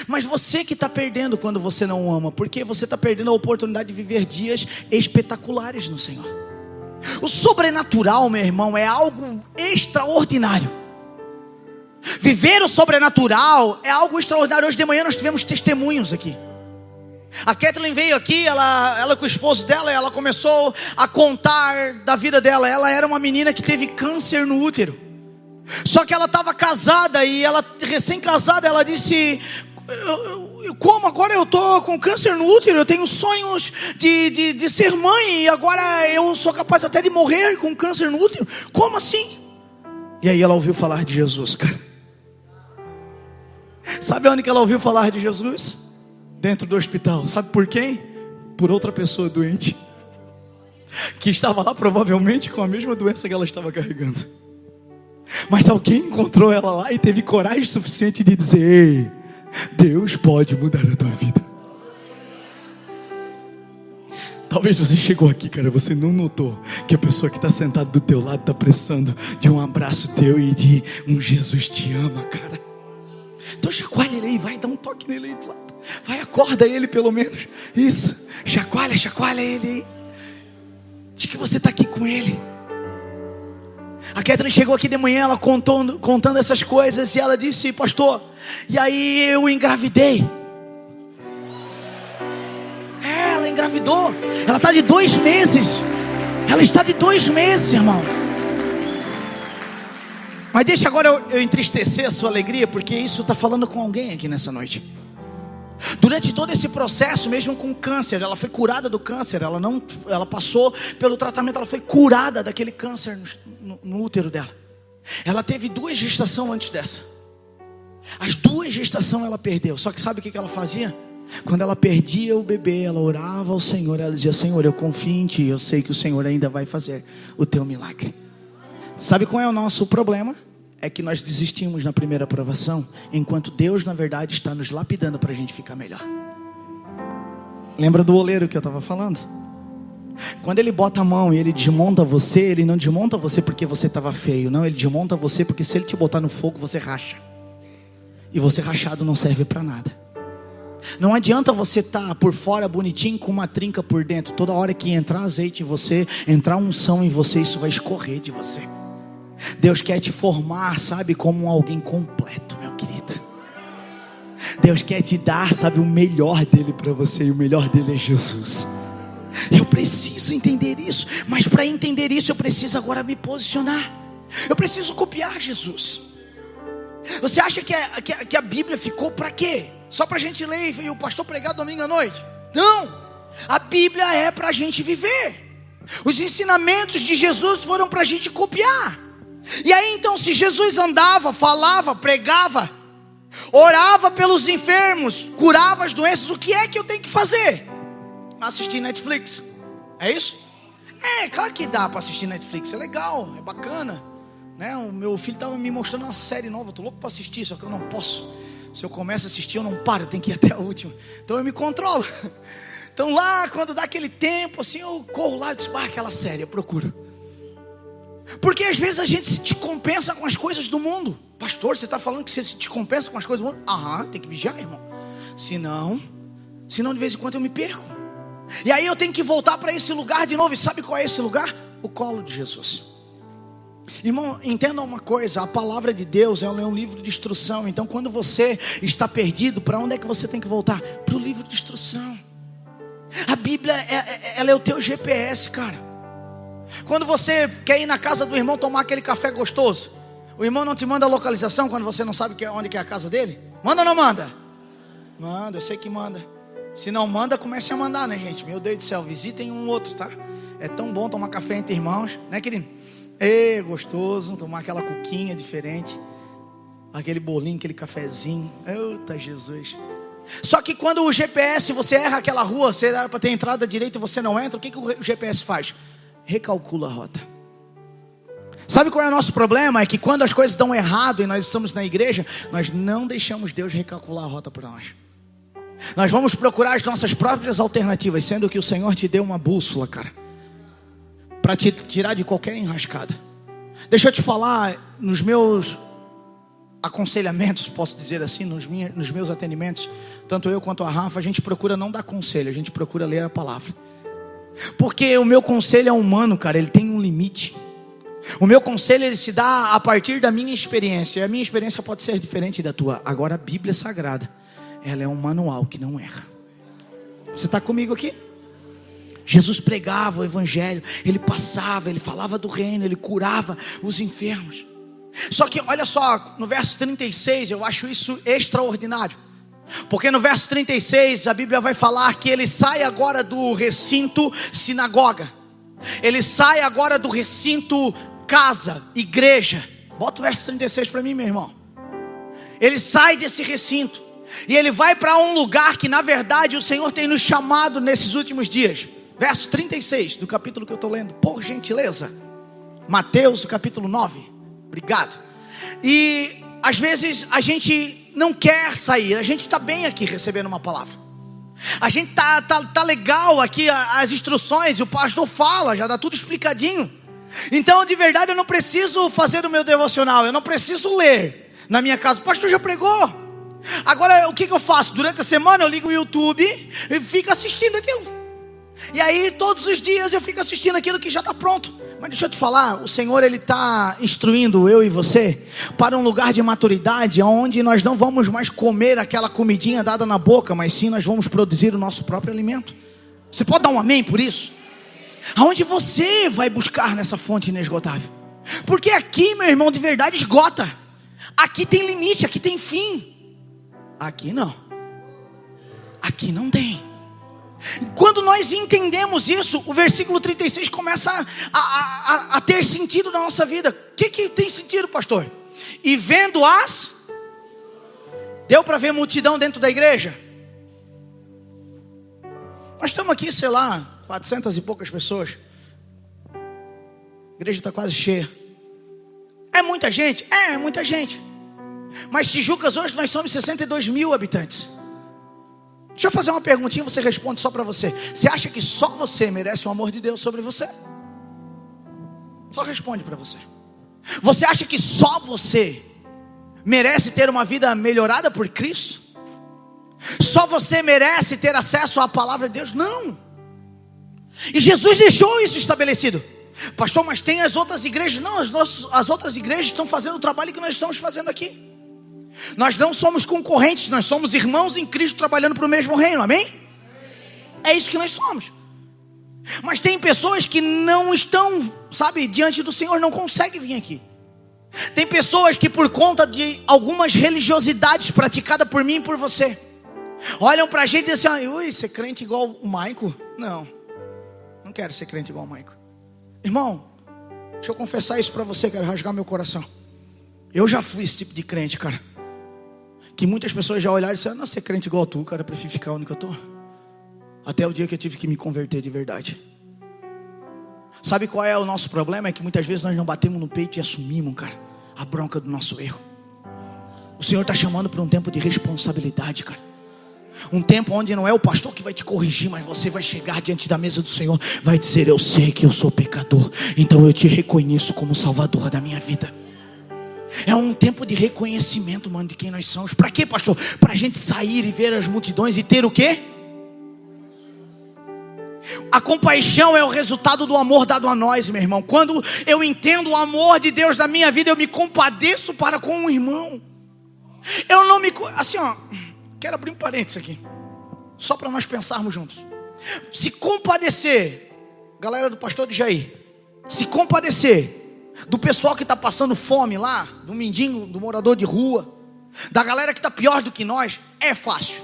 Mas você que está perdendo quando você não o ama, porque você está perdendo a oportunidade de viver dias espetaculares no Senhor. O sobrenatural, meu irmão, é algo extraordinário. Viver o sobrenatural é algo extraordinário. Hoje de manhã nós tivemos testemunhos aqui. A Kathleen veio aqui, ela com o esposo dela, ela começou a contar da vida dela. Ela era uma menina que teve câncer no útero. Só que ela estava casada e ela, recém-casada, ela disse, como agora eu estou com câncer no útero, eu tenho sonhos de ser mãe e agora eu sou capaz até de morrer com câncer no útero? Como assim? E aí ela ouviu falar de Jesus, cara. Sabe onde que ela ouviu falar de Jesus? Dentro do hospital. Sabe por quem? Por outra pessoa doente, que estava lá provavelmente com a mesma doença que ela estava carregando. Mas alguém encontrou ela lá e teve coragem suficiente de dizer, ei, Deus pode mudar a tua vida. Talvez você chegou aqui, cara, você não notou que a pessoa que está sentada do teu lado está precisando de um abraço teu e de um Jesus te ama, cara. Então chacoalha ele aí, vai dar um toque nele aí do lado. Vai, acorda ele pelo menos. Isso, chacoalha ele aí. Diz que você está aqui com ele. A Kathleen chegou aqui de manhã, ela contando essas coisas, e ela disse, pastor, e aí eu engravidei. Ela engravidou. Ela está de 2 meses. Ela está de 2 meses, irmão. Mas deixa agora eu entristecer a sua alegria, porque isso está falando com alguém aqui nessa noite. Durante todo esse processo, mesmo com câncer, ela foi curada do câncer. Ela passou pelo tratamento, ela foi curada daquele câncer no útero dela. Ela teve 2 gestações antes dessa. As 2 gestações ela perdeu. Só que sabe o que ela fazia? Quando ela perdia o bebê, ela orava ao Senhor. Ela dizia, Senhor, eu confio em Ti. Eu sei que o Senhor ainda vai fazer o Teu milagre. Sabe qual é o nosso problema? É que nós desistimos na primeira provação, enquanto Deus na verdade está nos lapidando para a gente ficar melhor. Lembra do oleiro que eu estava falando? Quando ele bota a mão e ele desmonta você, ele não desmonta você porque você estava feio. Não, ele desmonta você porque se ele te botar no fogo, você racha. e você rachado não serve para nada. Não adianta você estar por fora bonitinho com uma trinca por dentro. Toda hora que entrar azeite em você, entrar unção em você, isso vai escorrer de você. Deus quer te formar, sabe, como alguém completo, meu querido. Deus quer te dar, sabe, o melhor dele para você, e o melhor dele é Jesus. Eu preciso entender isso, mas para entender isso eu preciso agora me posicionar. Eu preciso copiar Jesus. Você acha que a Bíblia ficou para quê? Só para a gente ler e o pastor pregar domingo à noite? Não, a Bíblia é para a gente viver. Os ensinamentos de Jesus foram para a gente copiar. E aí então, se Jesus andava, falava, pregava, orava pelos enfermos, curava as doenças, o que é que eu tenho que fazer? Assistir Netflix, é isso? É, claro que dá para assistir Netflix, é legal, é bacana, né? O meu filho estava me mostrando uma série nova, eu tô louco para assistir, só que eu não posso. Se eu começo a assistir, eu não paro, eu tenho que ir até a última. Então eu me controlo. Então lá, quando dá aquele tempo, assim, eu corro lá e digo, aquela série, eu procuro. Porque às vezes a gente se descompensa com as coisas do mundo. Pastor, você está falando que você se descompensa com as coisas do mundo? Tem que vigiar, irmão. Senão de vez em quando eu me perco. E aí eu tenho que voltar para esse lugar de novo. E sabe qual é esse lugar? O colo de Jesus. Irmão, entenda uma coisa, a palavra de Deus, ela é um livro de instrução. Então quando você está perdido, para onde é que você tem que voltar? Para o livro de instrução. A Bíblia, ela é o teu GPS, cara. Quando você quer ir na casa do irmão tomar aquele café gostoso, o irmão não te manda a localização quando você não sabe onde que é a casa dele? Manda ou não manda? Manda, eu sei que manda. Se não manda, comece a mandar, né, gente? Meu Deus do céu, visitem um outro, tá? É tão bom tomar café entre irmãos, né, querido? Gostoso, tomar aquela cuquinha diferente, aquele bolinho, aquele cafezinho. Eita Jesus. Só que quando o GPS, você erra aquela rua, você era para ter entrada direita e você não entra, o que o GPS faz? Recalcula a rota. Sabe qual é o nosso problema? É que quando as coisas dão errado e nós estamos na igreja, nós não deixamos Deus recalcular a rota para nós. Nós vamos procurar as nossas próprias alternativas, sendo que o Senhor te deu uma bússola, cara, para te tirar de qualquer enrascada. Deixa eu te falar, nos meus aconselhamentos, posso dizer assim, nos meus atendimentos, tanto eu quanto a Rafa, a gente procura não dar conselho, a gente procura ler a palavra. Porque o meu conselho é humano, cara, ele tem um limite. O meu conselho, ele se dá a partir da minha experiência, e a minha experiência pode ser diferente da tua. Agora a Bíblia Sagrada, ela é um manual que não erra. Você está comigo aqui? Jesus pregava o evangelho, ele passava, ele falava do reino, ele curava os enfermos. Só que olha só, no verso 36, eu acho isso extraordinário. Porque no verso 36 a Bíblia vai falar que ele sai agora do recinto sinagoga. Ele sai agora do recinto casa, igreja. Bota o verso 36 para mim, meu irmão. Ele sai desse recinto e ele vai para um lugar que na verdade o Senhor tem nos chamado nesses últimos dias. Verso 36 do capítulo que eu estou lendo, por gentileza. Mateus, capítulo 9. Obrigado. E às vezes a gente não quer sair, a gente está bem aqui recebendo uma palavra. A gente tá legal aqui, as instruções, o pastor fala, já dá tudo explicadinho. Então de verdade eu não preciso fazer o meu devocional, eu não preciso ler na minha casa, o pastor já pregou. Agora o que eu faço? Durante a semana eu ligo o YouTube e fico assistindo aquilo. E aí todos os dias eu fico assistindo aquilo que já está pronto. Mas deixa eu te falar, o Senhor ele está instruindo eu e você para um lugar de maturidade, onde nós não vamos mais comer aquela comidinha dada na boca, mas sim nós vamos produzir o nosso próprio alimento. Você pode dar um amém por isso? Aonde você vai buscar nessa fonte inesgotável? Porque aqui, meu irmão, de verdade esgota. Aqui tem limite, aqui tem fim. Aqui não. Aqui não tem. Quando nós entendemos isso, o versículo 36 começa a ter sentido na nossa vida. O que tem sentido, pastor? E vendo deu para ver multidão dentro da igreja? Nós estamos aqui, sei lá, 400 e poucas pessoas. A igreja está quase cheia. É muita gente? É muita gente. Mas Tijucas hoje nós somos 62 mil habitantes. Deixa eu fazer uma perguntinha, você responde só para você. Você acha que só você merece o amor de Deus sobre você? Só responde para você. Você acha que só você merece ter uma vida melhorada por Cristo? Só você merece ter acesso à palavra de Deus? Não. E Jesus deixou isso estabelecido. Pastor, mas tem as outras igrejas? Não, as outras igrejas estão fazendo o trabalho que nós estamos fazendo aqui. Nós não somos concorrentes, nós somos irmãos em Cristo trabalhando para o mesmo reino, amém? É isso que nós somos. Mas tem pessoas que não estão, sabe, diante do Senhor, não conseguem vir aqui. Tem pessoas que por conta de algumas religiosidades praticadas por mim e por você, olham pra gente e dizem assim, ui, ser crente igual o Maico? Não quero ser crente igual o Maico. Irmão, deixa eu confessar isso pra você, quero rasgar meu coração. Eu já fui esse tipo de crente, cara, que muitas pessoas já olharam e disseram, não, ser crente igual tu, cara, eu prefiro ficar onde eu tô. Até o dia que eu tive que me converter de verdade. Sabe qual é o nosso problema? É que muitas vezes nós não batemos no peito e assumimos, cara, a bronca do nosso erro. O Senhor está chamando para um tempo de responsabilidade, cara. Um tempo onde não é o pastor que vai te corrigir, mas você vai chegar diante da mesa do Senhor, vai dizer, eu sei que eu sou pecador, então eu te reconheço como Salvador da minha vida. É um tempo de reconhecimento, mano, de quem nós somos. Para quê, pastor? Para a gente sair e ver as multidões e ter o quê? A compaixão é o resultado do amor dado a nós, meu irmão. Quando eu entendo o amor de Deus na minha vida, eu me compadeço para com um irmão. Eu não me... Assim, ó, quero abrir um parênteses aqui, só para nós pensarmos juntos. Se compadecer, galera do pastor de Jair, se compadecer do pessoal que está passando fome lá, do mendigo, do morador de rua, da galera que está pior do que nós, é fácil.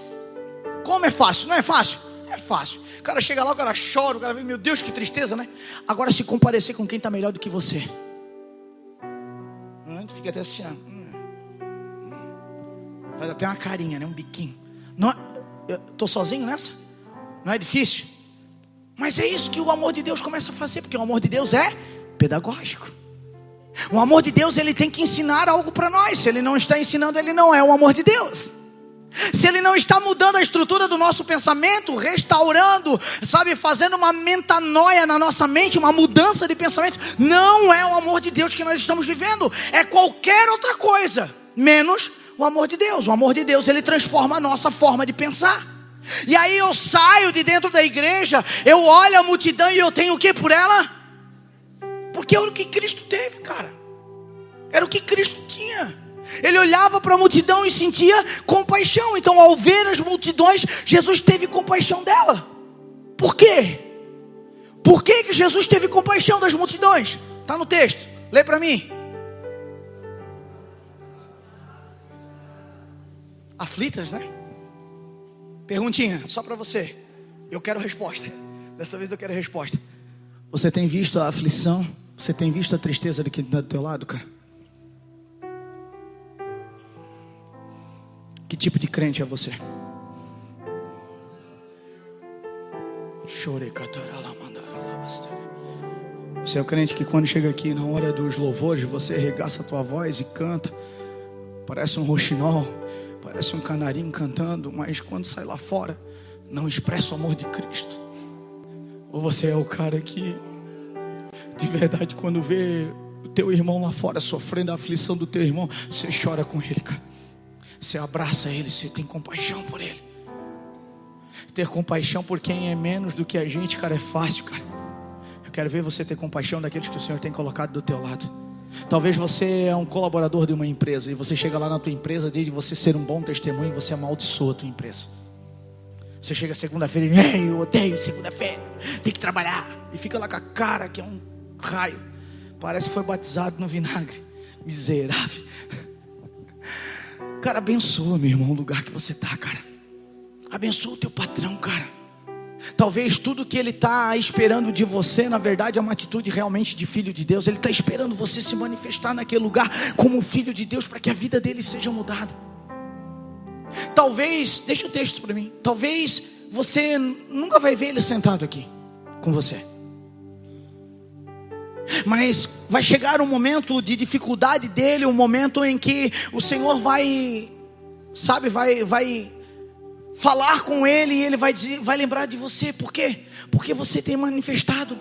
Como é fácil? Não é fácil? É fácil. O cara chega lá, o cara chora, o cara vê, meu Deus, que tristeza, né? Agora se compadecer com quem está melhor do que você, fica até assim, faz até uma carinha, né? Um biquinho. Não, eu estou sozinho nessa? Não é difícil? Mas é isso que o amor de Deus começa a fazer, porque o amor de Deus é pedagógico. O amor de Deus, ele tem que ensinar algo para nós. Se ele não está ensinando, ele não é o amor de Deus. Se ele não está mudando a estrutura do nosso pensamento, restaurando, sabe, fazendo uma metanoia na nossa mente, uma mudança de pensamento, não é o amor de Deus que nós estamos vivendo. É qualquer outra coisa, menos o amor de Deus. O amor de Deus, ele transforma a nossa forma de pensar. E aí eu saio de dentro da igreja, eu olho a multidão e eu tenho o que por ela? Porque era o que Cristo teve, cara. Era o que Cristo tinha. Ele olhava para a multidão e sentia compaixão. Então, ao ver as multidões, Jesus teve compaixão dela. Por quê? Por que Jesus teve compaixão das multidões? Está no texto, lê para mim. Aflitas, né? Perguntinha, só para você. Eu quero resposta. Dessa vez eu quero resposta. Você tem visto a aflição? Você tem visto a tristeza de quem está do teu lado, cara? Que tipo de crente é você? Você é o crente que quando chega aqui na hora dos louvores, você arregaça a tua voz e canta. Parece um roxinol, parece um canarinho cantando, mas quando sai lá fora, não expressa o amor de Cristo. Ou você é o cara que, de verdade, quando vê o teu irmão lá fora sofrendo a aflição do teu irmão, você chora com ele, cara. Você abraça ele, você tem compaixão por ele. Ter compaixão por quem é menos do que a gente, cara, é fácil, cara. Eu quero ver você ter compaixão daqueles que o Senhor tem colocado do teu lado. Talvez você é um colaborador de uma empresa e você chega lá na tua empresa, desde você ser um bom testemunho, você amaldiçoa a tua empresa. Você chega segunda-feira e eu odeio segunda-feira, tem que trabalhar. E fica lá com a cara que é um raio. Parece que foi batizado no vinagre. Miserável. Cara, abençoa, meu irmão, o lugar que você está, cara. Abençoa o teu patrão, cara. Talvez tudo que ele está esperando de você, na verdade, é uma atitude realmente de filho de Deus. Ele está esperando você se manifestar naquele lugar como um filho de Deus, para que a vida dele seja mudada. Talvez, deixa o texto para mim. Talvez você nunca vai ver ele sentado aqui com você. Mas vai chegar um momento de dificuldade dele, um momento em que o Senhor vai, sabe, vai falar com ele e ele vai dizer, vai lembrar de você. Por quê? Porque você tem manifestado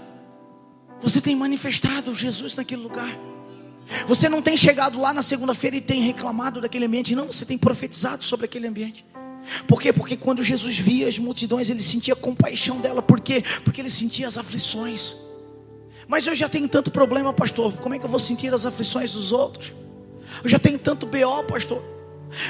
Jesus naquele lugar. Você não tem chegado lá na segunda-feira e tem reclamado daquele ambiente. Não, você tem profetizado sobre aquele ambiente. Por quê? Porque quando Jesus via as multidões, ele sentia compaixão dela. Por quê? Porque ele sentia as aflições. Mas eu já tenho tanto problema, pastor. Como é que eu vou sentir as aflições dos outros? Eu já tenho tanto BO, pastor.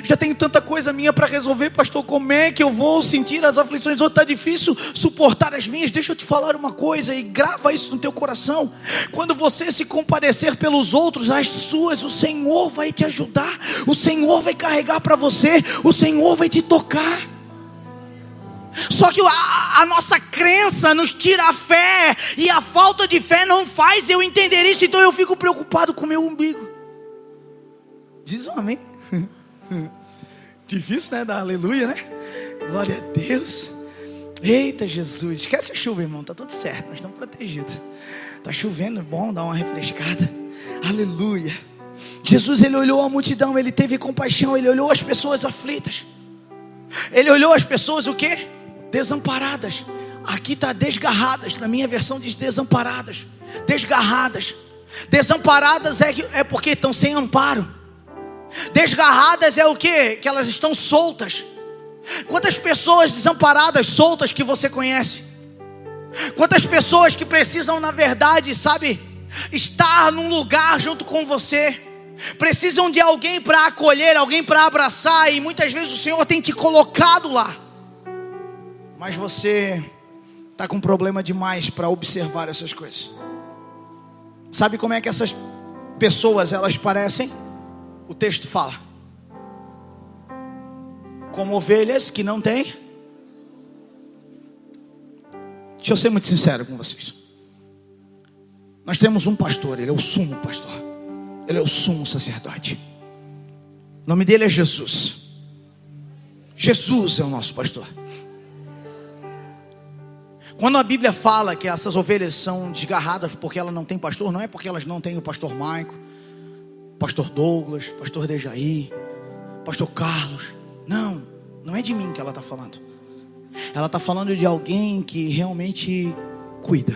Já tenho tanta coisa minha para resolver, pastor. Como é que eu vou sentir as aflições dos outros? Está difícil suportar as minhas. Deixa eu te falar uma coisa e grava isso no teu coração. Quando você se compadecer pelos outros, as suas, o Senhor vai te ajudar. O Senhor vai carregar para você. O Senhor vai te tocar. Só que a nossa crença nos tira a fé. E a falta de fé não faz eu entender isso. Então eu fico preocupado com o meu umbigo. Diz um amém. Difícil, né? Dar aleluia, né? Glória a Deus. Eita Jesus. Esquece a chuva, irmão. Tá tudo certo, nós estamos protegidos. Tá chovendo, é bom dar uma refrescada. Aleluia. Jesus, ele olhou a multidão. Ele teve compaixão. Ele olhou as pessoas aflitas. Ele olhou as pessoas o quê? Desamparadas. Aqui está desgarradas. Na minha versão diz desamparadas. Desgarradas. Desamparadas é porque estão sem amparo. Desgarradas é o quê? Que elas estão soltas. Quantas pessoas desamparadas, soltas que você conhece? Quantas pessoas que precisam, na verdade, sabe, estar num lugar junto com você, precisam de alguém para acolher, alguém para abraçar, e muitas vezes o Senhor tem te colocado lá, mas você está com problema demais para observar essas coisas. Sabe como é que essas pessoas, elas parecem? O texto fala: como ovelhas que não têm. Deixa eu ser muito sincero com vocês. Nós temos um pastor, ele é o sumo pastor. Ele é o sumo sacerdote. O nome dele é Jesus. Jesus é o nosso pastor. Quando a Bíblia fala que essas ovelhas são desgarradas porque elas não têm pastor, não é porque elas não têm o pastor Maico, pastor Douglas, pastor Dejaí, pastor Carlos. Não é de mim que ela está falando. Ela está falando de alguém que realmente cuida.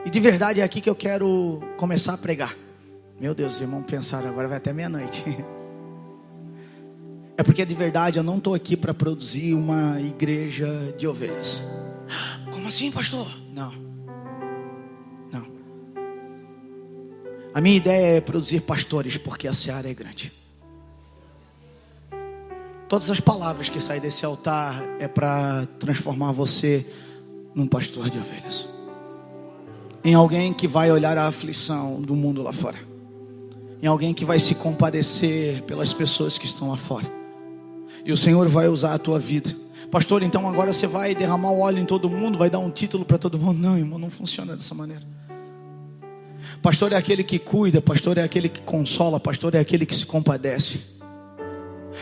E de verdade é aqui que eu quero começar a pregar. Meu Deus, os irmãos pensaram, agora vai até meia-noite. É porque de verdade eu não estou aqui para produzir uma igreja de ovelhas. Como assim, pastor? Não. A minha ideia é produzir pastores, porque a seara é grande. Todas as palavras que saem desse altar é para transformar você num pastor de ovelhas, em alguém que vai olhar a aflição do mundo lá fora, em alguém que vai se compadecer pelas pessoas que estão lá fora. E o Senhor vai usar a tua vida. Pastor, então agora você vai derramar o óleo em todo mundo, vai dar um título para todo mundo? Não, irmão, não funciona dessa maneira. Pastor é aquele que cuida, pastor é aquele que consola, pastor é aquele que se compadece.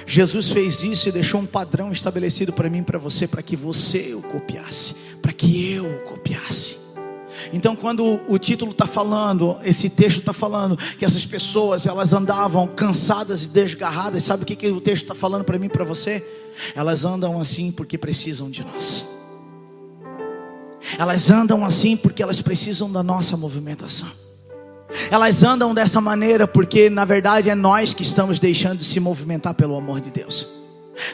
Jesus fez isso e deixou um padrão estabelecido para mim e para você, para que você o copiasse, para que eu o copiasse. Então quando o título está falando, esse texto está falando que essas pessoas, elas andavam cansadas e desgarradas. Sabe o que o texto está falando para mim e para você? Elas andam assim porque precisam de nós. Elas andam assim porque elas precisam da nossa movimentação. Elas andam dessa maneira porque na verdade é nós que estamos deixando de se movimentar pelo amor de Deus.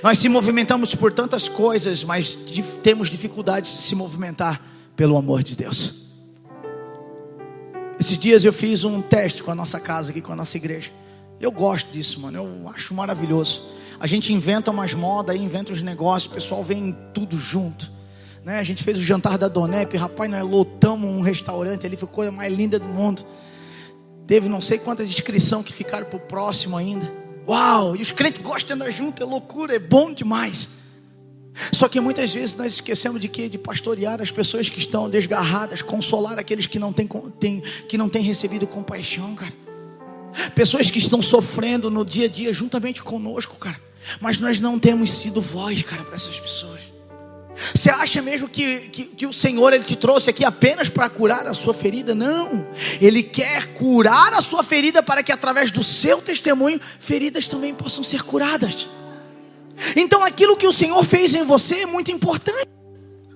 Nós se movimentamos por tantas coisas, mas temos dificuldades de se movimentar pelo amor de Deus. Esses dias eu fiz um teste com a nossa casa aqui, com a nossa igreja. Eu gosto disso, mano, eu acho maravilhoso. A gente inventa umas modas, inventa os negócios, o pessoal vem tudo junto, né? A gente fez o jantar da Donep, rapaz, nós lotamos um restaurante ali, foi a coisa mais linda do mundo. Teve não sei quantas inscrições que ficaram para o próximo ainda. Uau, e os crentes gostam de andar junto, é loucura, é bom demais. Só que muitas vezes nós esquecemos de quê? De pastorear as pessoas que estão desgarradas, consolar aqueles que não têm recebido compaixão, cara. Pessoas que estão sofrendo no dia a dia juntamente conosco, cara. Mas nós não temos sido voz, cara, para essas pessoas. Você acha mesmo que o Senhor ele te trouxe aqui apenas para curar a sua ferida? Não, Ele quer curar a sua ferida para que através do seu testemunho feridas também possam ser curadas. Então aquilo que o Senhor fez em você é muito importante.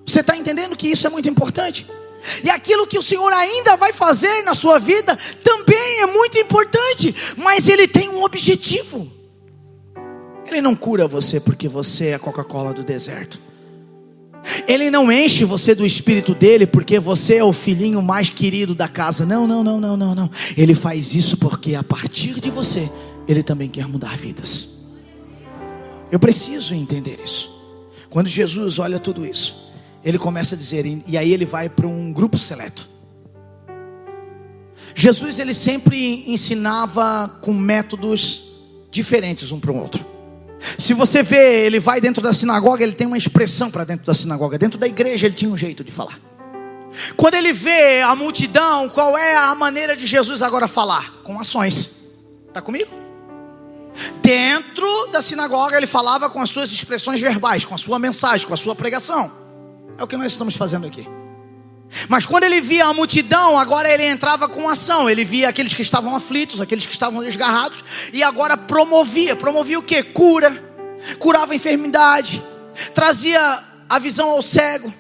Você está entendendo que isso é muito importante? E aquilo que o Senhor ainda vai fazer na sua vida também é muito importante, mas Ele tem um objetivo. Ele não cura você porque você é a Coca-Cola do deserto. Ele não enche você do Espírito dele porque você é o filhinho mais querido da casa. Não. Ele faz isso porque a partir de você, Ele também quer mudar vidas. Eu preciso entender isso. Quando Jesus olha tudo isso, Ele começa a dizer, e aí Ele vai para um grupo seleto. Jesus, Ele sempre ensinava com métodos diferentes um para o outro. Se você vê, Ele vai dentro da sinagoga, Ele tem uma expressão para dentro da sinagoga. Dentro da igreja Ele tinha um jeito de falar. Quando Ele vê a multidão, qual é a maneira de Jesus agora falar? Com ações. Está comigo? Dentro da sinagoga Ele falava com as suas expressões verbais, com a sua mensagem, com a sua pregação. É o que nós estamos fazendo aqui. Mas quando Ele via a multidão, agora Ele entrava com ação. Ele via aqueles que estavam aflitos, aqueles que estavam desgarrados, e agora promovia o quê? Curava a enfermidade, trazia a visão ao cego.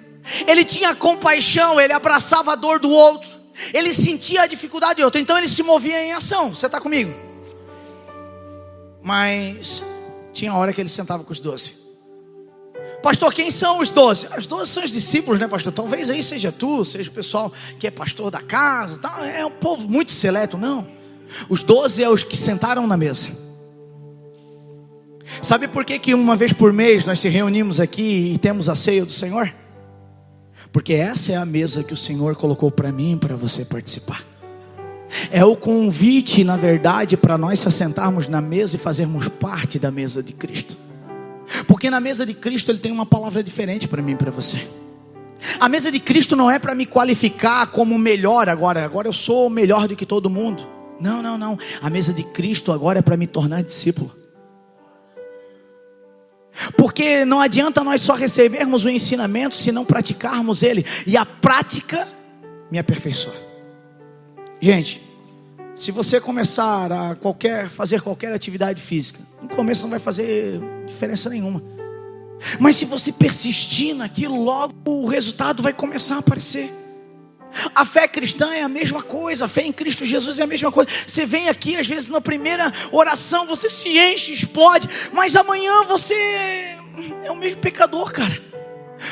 Ele tinha compaixão, Ele abraçava a dor do outro, Ele sentia a dificuldade do outro. Então Ele se movia em ação. Você está comigo? Mas tinha hora que Ele sentava com os 12. Pastor, quem são os 12? Os 12 são os discípulos, né, pastor? Talvez aí seja tu, seja o pessoal que é pastor da casa, tá? É um povo muito seleto, não. Os 12 é os que sentaram na mesa. Sabe por que uma vez por mês nós se reunimos aqui e temos a ceia do Senhor? Porque essa é a mesa que o Senhor colocou para mim e para você participar. É o convite, na verdade, para nós se assentarmos na mesa e fazermos parte da mesa de Cristo. Porque na mesa de Cristo Ele tem uma palavra diferente para mim e para você. A mesa de Cristo não é para me qualificar como melhor agora eu sou melhor do que todo mundo. Não. A mesa de Cristo agora é para me tornar discípulo. Porque não adianta nós só recebermos o ensinamento se não praticarmos ele. E a prática me aperfeiçoa. Gente, se você começar a fazer qualquer atividade física, no começo não vai fazer diferença nenhuma. Mas se você persistir naquilo, logo o resultado vai começar a aparecer. A fé cristã é a mesma coisa, a fé em Cristo Jesus é a mesma coisa. Você vem aqui, às vezes na primeira oração você se enche, explode, mas amanhã você é o mesmo pecador, cara.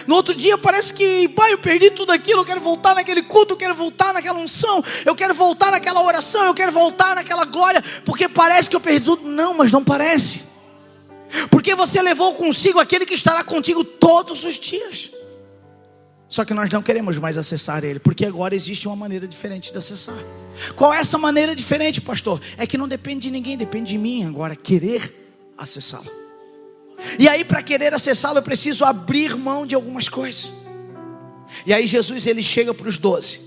No outro dia parece que, pai, eu perdi tudo aquilo, eu quero voltar naquele culto, eu quero voltar naquela unção, eu quero voltar naquela oração, eu quero voltar naquela glória, porque parece que eu perdi tudo. Não, mas não parece. Porque você levou consigo aquele que estará contigo todos os dias. Só que nós não queremos mais acessar ele, porque agora existe uma maneira diferente de acessar. Qual é essa maneira diferente, pastor? É que não depende de ninguém, depende de mim agora, querer acessá-lo. E aí, para querer acessá-lo, eu preciso abrir mão de algumas coisas. E aí Jesus, ele chega para os 12.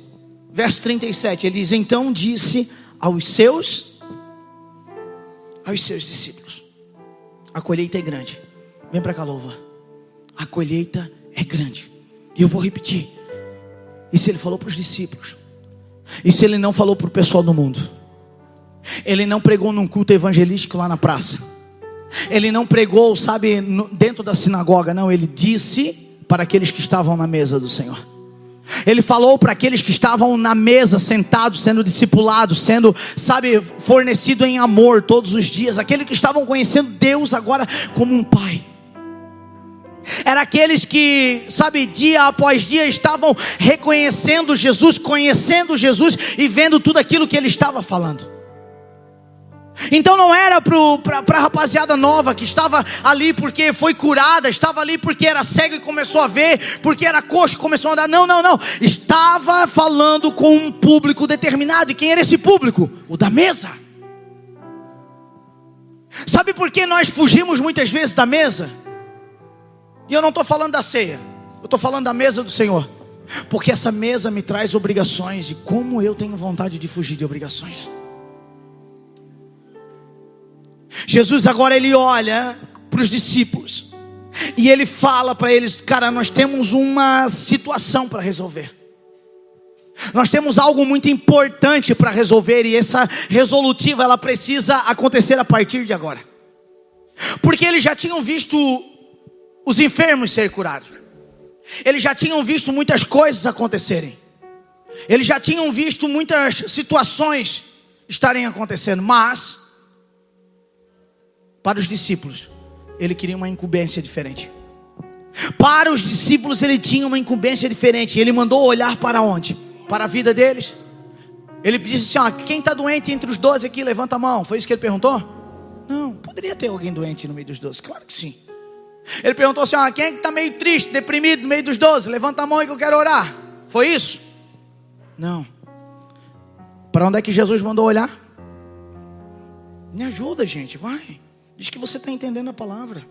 Verso 37, ele diz: então disse aos seus discípulos: a colheita é grande. Vem para cá, louva. A colheita é grande. E eu vou repetir. E se ele falou para os discípulos? E se ele não falou para o pessoal do mundo? Ele não pregou num culto evangelístico lá na praça. Ele não pregou, sabe, dentro da sinagoga. Não, ele disse para aqueles que estavam na mesa do Senhor. Ele falou para aqueles que estavam na mesa, sentados, sendo discipulados, sendo, sabe, fornecido em amor todos os dias. Aqueles que estavam conhecendo Deus agora como um pai. Era aqueles que, sabe, dia após dia estavam reconhecendo Jesus, conhecendo Jesus e vendo tudo aquilo que ele estava falando. Então não era para a rapaziada nova que estava ali porque foi curada, estava ali porque era cego e começou a ver, porque era coxo e começou a andar. Não. Estava falando com um público determinado. E quem era esse público? O da mesa. Sabe por que nós fugimos muitas vezes da mesa? E eu não estou falando da ceia, eu estou falando da mesa do Senhor. Porque essa mesa me traz obrigações. E como eu tenho vontade de fugir de obrigações. Jesus agora ele olha para os discípulos e ele fala para eles: cara, nós temos uma situação para resolver. Nós temos algo muito importante para resolver. E essa resolutiva ela precisa acontecer a partir de agora. Porque eles já tinham visto os enfermos ser curados. Eles já tinham visto muitas coisas acontecerem. Eles já tinham visto muitas situações estarem acontecendo, mas para os discípulos, ele queria uma incumbência diferente. Para os discípulos ele tinha uma incumbência diferente. Ele mandou olhar para onde? Para a vida deles. Ele disse assim, quem está doente entre os 12 aqui, levanta a mão. Foi isso que ele perguntou? Não, poderia ter alguém doente no meio dos 12, claro que sim. Ele perguntou assim, quem é que está meio triste, deprimido no meio dos 12? Levanta a mão aí que eu quero orar. Foi isso? Não. Para onde é que Jesus mandou olhar? Me ajuda, gente, vai. Diz que você está entendendo a palavra.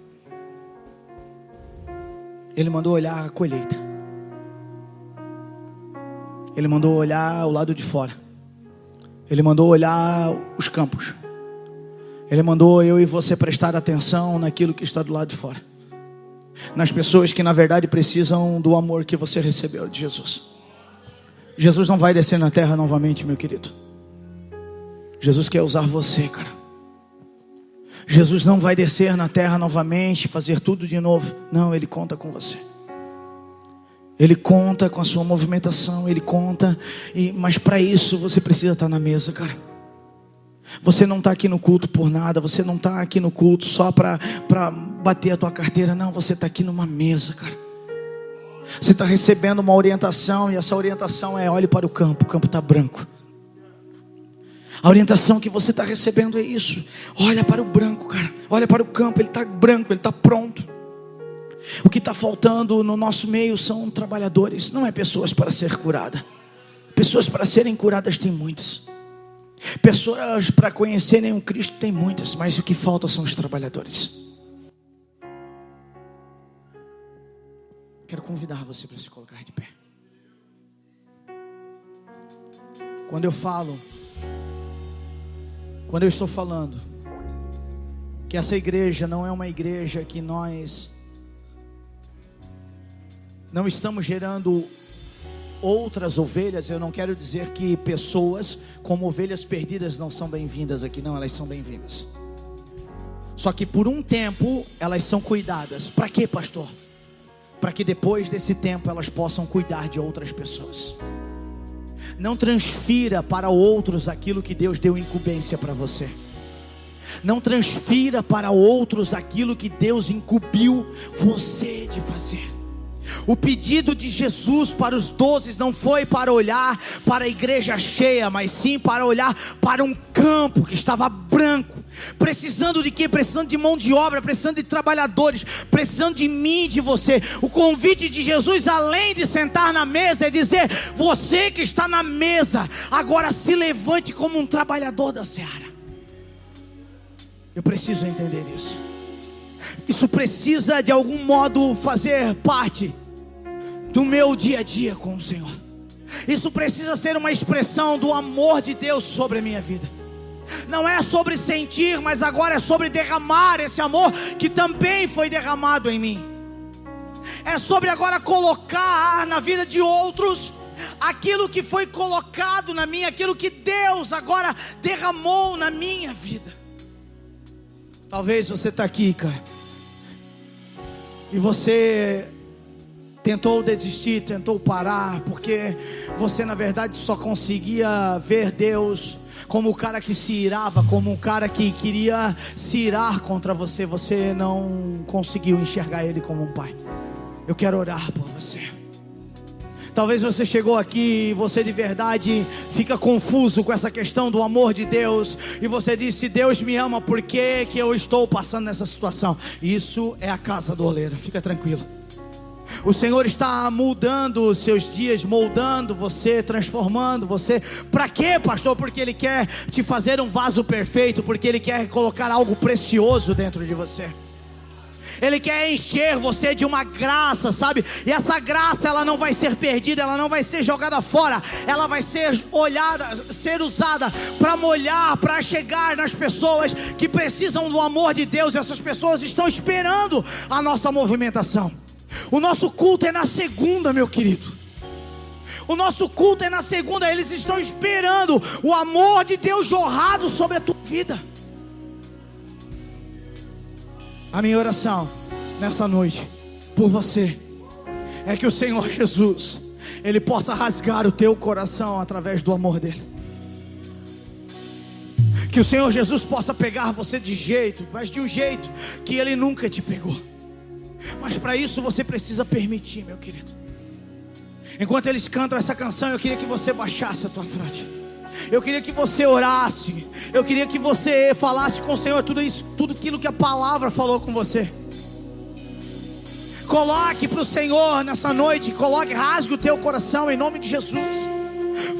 Ele mandou olhar a colheita. Ele mandou olhar o lado de fora. Ele mandou olhar os campos. Ele mandou eu e você prestar atenção naquilo que está do lado de fora. Nas pessoas que na verdade precisam do amor que você recebeu de Jesus. Jesus não vai descer na terra novamente, meu querido. Jesus quer usar você, cara. Jesus não vai descer na terra novamente, fazer tudo de novo. Não, Ele conta com você. Ele conta com a sua movimentação. Ele conta, mas para isso você precisa estar na mesa, cara. Você não está aqui no culto por nada. Você não está aqui no culto só para bater a tua carteira. Não, você está aqui numa mesa, cara. Você está recebendo uma orientação. E essa orientação é: olhe para o campo está branco. A orientação que você está recebendo é isso. Olha para o branco, cara. Olha para o campo, ele está branco, ele está pronto. O que está faltando no nosso meio são trabalhadores. Não é pessoas para ser curada. Pessoas para serem curadas tem muitas. Pessoas para conhecerem o Cristo tem muitas. Mas o que falta são os trabalhadores. Quero convidar você para se colocar de pé. Quando eu estou falando que essa igreja não é uma igreja que nós não estamos gerando outras ovelhas, eu não quero dizer que pessoas como ovelhas perdidas não são bem-vindas aqui, não, elas são bem-vindas. Só que por um tempo elas são cuidadas. Para quê, pastor? Para que depois desse tempo elas possam cuidar de outras pessoas. Não transfira para outros aquilo que Deus deu incumbência para você. Não transfira para outros aquilo que Deus incumbiu você de fazer. O pedido de Jesus para os 12 não foi para olhar para a igreja cheia, mas sim para olhar para um campo que estava branco. Precisando de quê? Precisando de mão de obra, precisando de trabalhadores, precisando de mim e de você. O convite de Jesus, além de sentar na mesa, é dizer: você que está na mesa, agora se levante como um trabalhador da seara. Eu preciso entender isso. Isso precisa de algum modo fazer parte do meu dia a dia com o Senhor. Isso precisa ser uma expressão do amor de Deus sobre a minha vida. Não é sobre sentir, mas agora é sobre derramar esse amor que também foi derramado em mim. É sobre agora colocar na vida de outros aquilo que foi colocado na minha, aquilo que Deus agora derramou na minha vida. Talvez você está aqui, cara, e você tentou desistir, tentou parar, porque você na verdade só conseguia ver Deus como o cara que se irava, como um cara que queria se irar contra você. Você não conseguiu enxergar Ele como um pai. Eu quero orar por você. Talvez você chegou aqui e você de verdade fica confuso com essa questão do amor de Deus. E você disse: Deus me ama, por que que eu estou passando nessa situação? Isso é a casa do oleiro, fica tranquilo. O Senhor está mudando os seus dias, moldando você, transformando você. Para quê, pastor? Porque Ele quer te fazer um vaso perfeito, porque Ele quer colocar algo precioso dentro de você. Ele quer encher você de uma graça, sabe? E essa graça, ela não vai ser perdida, ela não vai ser jogada fora. Ela vai ser ser usada para molhar, para chegar nas pessoas que precisam do amor de Deus. E essas pessoas estão esperando a nossa movimentação. O nosso culto é na segunda, meu querido. O nosso culto é na segunda. Eles estão esperando o amor de Deus jorrado sobre a tua vida. A minha oração nessa noite por você é que o Senhor Jesus Ele possa rasgar o teu coração através do amor dele. Que o Senhor Jesus possa pegar você de jeito, mas de um jeito que Ele nunca te pegou. Mas para isso você precisa permitir, meu querido. Enquanto eles cantam essa canção, eu queria que você baixasse a tua fronte. Eu queria que você orasse. Eu queria que você falasse com o Senhor tudo isso, tudo aquilo que a palavra falou com você. Coloque para o Senhor nessa noite. Rasgue o teu coração em nome de Jesus.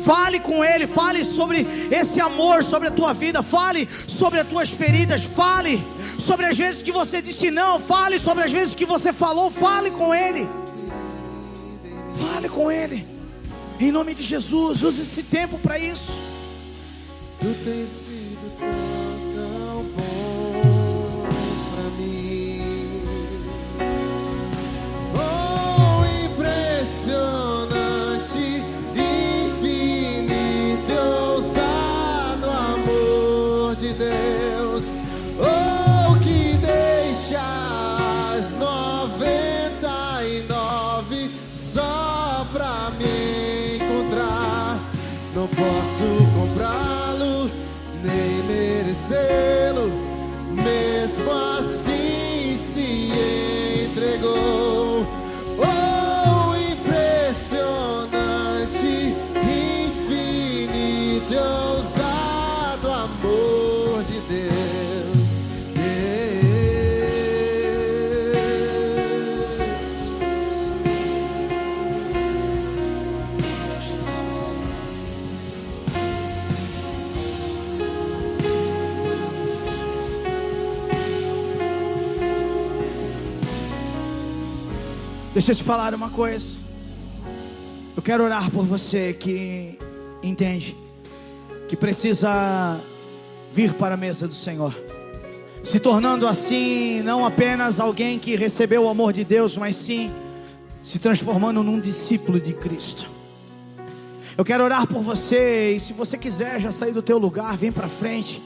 Fale com Ele, fale sobre esse amor, sobre a tua vida. Fale sobre as tuas feridas. Fale sobre as vezes que você disse não. Fale sobre as vezes que você falou. Fale com Ele. Fale com Ele. Em nome de Jesus, use esse tempo para isso. Tu tens sido tão bom pra mim. Oh, impressionante, infinito e ousado amor de Deus. Oh, que deixa as 99 só pra me encontrar. Não posso comprá-lo, nem merecê-lo, mesmo assim se entregou. Oh, impressionante, infinito e ousado amor de Deus. Deixa eu te falar uma coisa. Eu quero orar por você que entende que precisa vir para a mesa do Senhor, se tornando assim não apenas alguém que recebeu o amor de Deus, mas sim se transformando num discípulo de Cristo. Eu quero orar por você, e se você quiser já sair do teu lugar, vem para frente.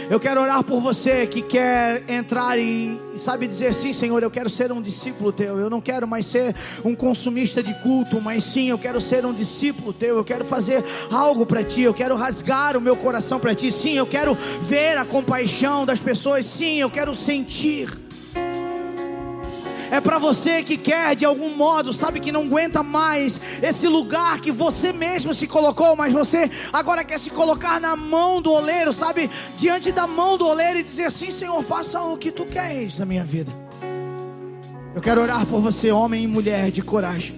Eu quero orar por você que quer entrar e sabe dizer: sim, Senhor, eu quero ser um discípulo teu. Eu não quero mais ser um consumista de culto, mas sim, eu quero ser um discípulo teu. Eu quero fazer algo para ti. Eu quero rasgar o meu coração para ti. Sim, eu quero ver a compaixão das pessoas. Sim, eu quero sentir. É para você que quer de algum modo, sabe, que não aguenta mais esse lugar que você mesmo se colocou, mas você agora quer se colocar na mão do oleiro, sabe, diante da mão do oleiro e dizer: sim, Senhor, faça o que tu queres na minha vida. Eu quero orar por você, homem e mulher de coragem,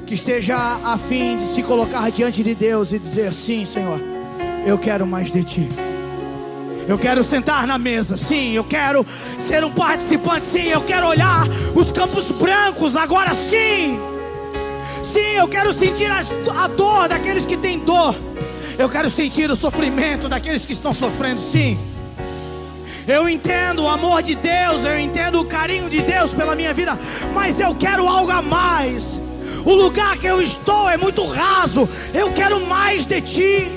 que esteja a fim de se colocar diante de Deus e dizer: sim, Senhor, eu quero mais de ti. Eu quero sentar na mesa, sim, eu quero ser um participante, sim, eu quero olhar os campos brancos agora, sim. Sim, eu quero sentir a dor daqueles que têm dor. Eu quero sentir o sofrimento daqueles que estão sofrendo, sim. Eu entendo o amor de Deus, eu entendo o carinho de Deus pela minha vida, mas eu quero algo a mais. O lugar que eu estou é muito raso, eu quero mais de ti.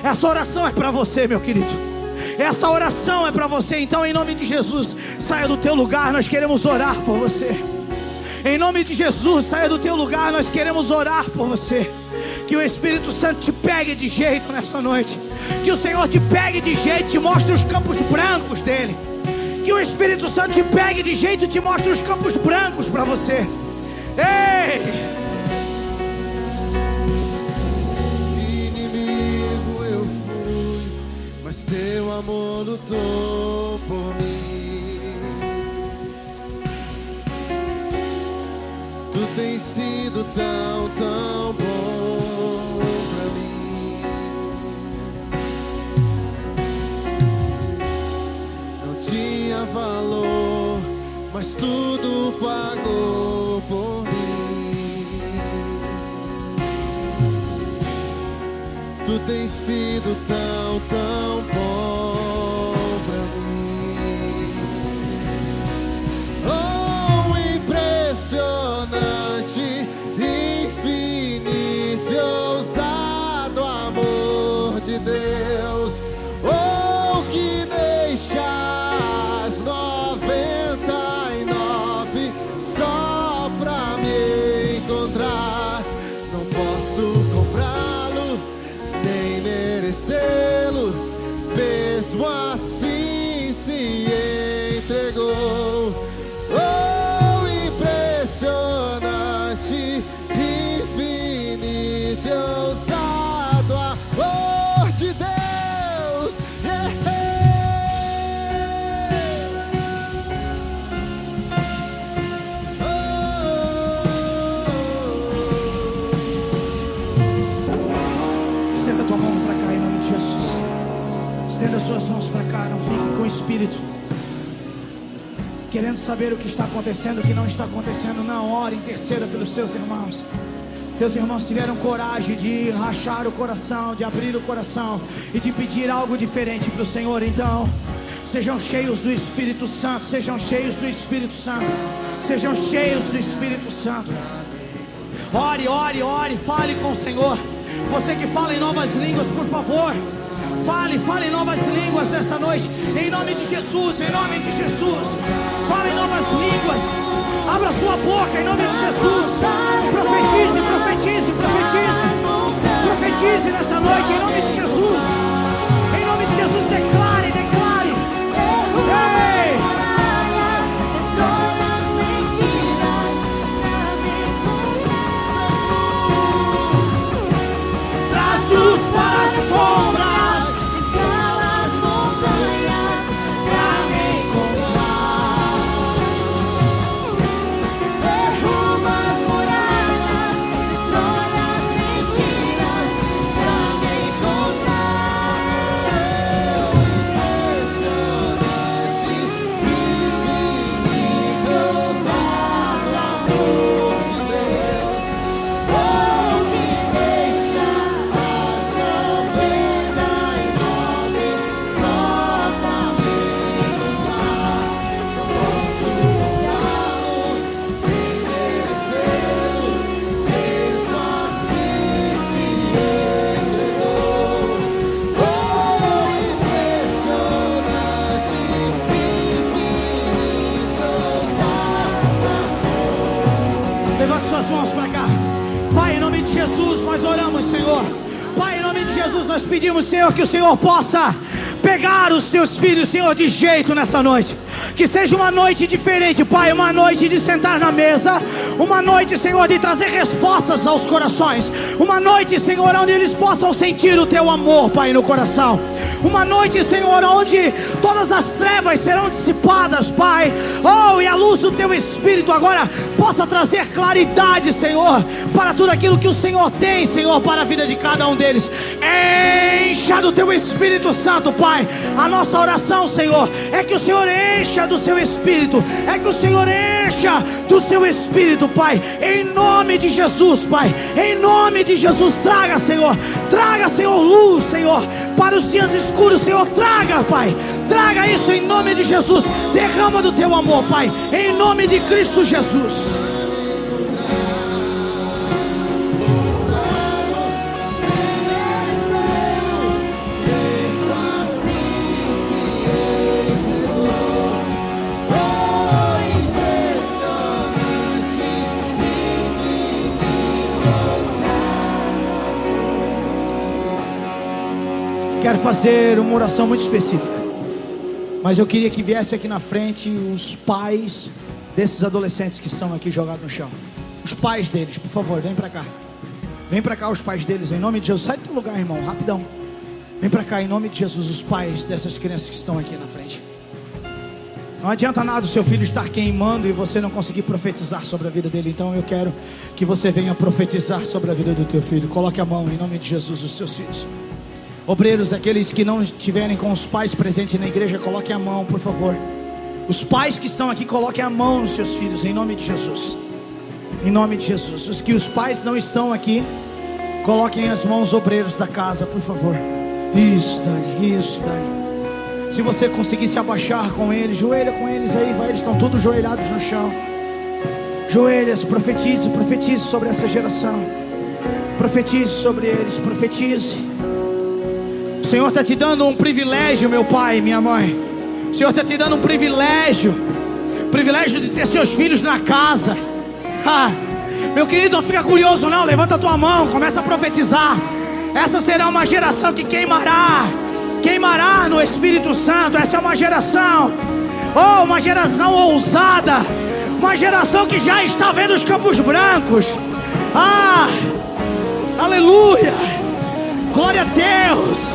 Essa oração é para você, meu querido. Essa oração é para você. Então, em nome de Jesus, saia do teu lugar, nós queremos orar por você. Em nome de Jesus, saia do teu lugar, nós queremos orar por você. Que o Espírito Santo te pegue de jeito nessa noite. Que o Senhor te pegue de jeito, te mostre os campos brancos dele. Que o Espírito Santo te pegue de jeito e te mostre os campos brancos para você. Ei! Teu amor lutou por mim. Tu tens sido tão, tão bom pra mim. Não tinha valor, mas tudo pagou por mim. Tu tens sido tão, tão bom pra mim. Oh, impressionante, infinito e ousado amor de Deus. Oh, que deixa as 99 só pra me encontrar. as suas mãos para cá, não fique com o espírito querendo saber o que está acontecendo, o que não está acontecendo. Não, ore, interceda pelos teus irmãos. Teus irmãos tiveram coragem de rachar o coração, de abrir o coração e de pedir algo diferente para o Senhor. Então, sejam cheios do Espírito Santo, sejam cheios do Espírito Santo, sejam cheios do Espírito Santo. Ore, ore, ore, fale com o Senhor. Você que fala em novas línguas, por favor, fale em novas línguas nessa noite, em nome de Jesus, em nome de Jesus. Fale em novas línguas, abra sua boca em nome de Jesus. Profetize, profetize, profetize, profetize nessa noite em nome de Jesus. Em nome de Jesus, declare, declare. Ei! Traz luz para as sombras. Nós oramos, Senhor. Pai, em nome de Jesus, nós pedimos, Senhor, que o Senhor possa pegar os teus filhos, Senhor, de jeito nessa noite. Que seja uma noite diferente, Pai, uma noite de sentar na mesa, uma noite, Senhor, de trazer respostas aos corações, uma noite, Senhor, onde eles possam sentir o teu amor, Pai, no coração, uma noite, Senhor, onde todas as trevas serão dissipadas, Pai, e a luz do teu Espírito agora possa trazer claridade, Senhor, para tudo aquilo que o Senhor tem, Senhor, para a vida de cada um deles. Encha do teu Espírito Santo, Pai. A nossa oração, Senhor, é que o Senhor encha do seu Espírito, é que o Senhor encha do seu Espírito, Pai, em nome de Jesus, Pai, em nome de Jesus. Traga, Senhor, luz, Senhor, para os dias escuros, Senhor, traga, Pai, traga isso em nome de Jesus. Derrama do teu amor, Pai, em nome de Cristo Jesus. Quero fazer uma oração muito específica, mas eu queria que viesse aqui na frente os pais desses adolescentes que estão aqui jogados no chão. Os pais deles, por favor, vem pra cá. Vem pra cá os pais deles, em nome de Jesus. Sai do teu lugar, irmão, rapidão. Vem pra cá, em nome de Jesus, os pais dessas crianças que estão aqui na frente. Não adianta nada o seu filho estar queimando e você não conseguir profetizar sobre a vida dele. Então eu quero que você venha profetizar sobre a vida do teu filho. Coloque a mão em nome de Jesus, os teus filhos. Obreiros, aqueles que não estiverem com os pais presentes na igreja, coloquem a mão, por favor. Os pais que estão aqui, coloquem a mão nos seus filhos, em nome de Jesus. Em nome de Jesus. Os pais não estão aqui, coloquem as mãos, obreiros da casa, por favor. Isso, Dani, isso, Dani. Se você conseguir se abaixar com eles, joelha com eles aí, vai, eles estão todos joelhados no chão. Joelhas, profetize, profetize sobre essa geração. Profetize sobre eles, profetize. O Senhor está te dando um privilégio, meu pai, minha mãe. O Senhor está te dando um privilégio de ter seus filhos na casa. Meu querido, não fica curioso não, levanta a tua mão, começa a profetizar. Essa será uma geração que queimará no Espírito Santo. Essa é uma geração ousada, uma geração que já está vendo os campos brancos. Aleluia, glória a Deus.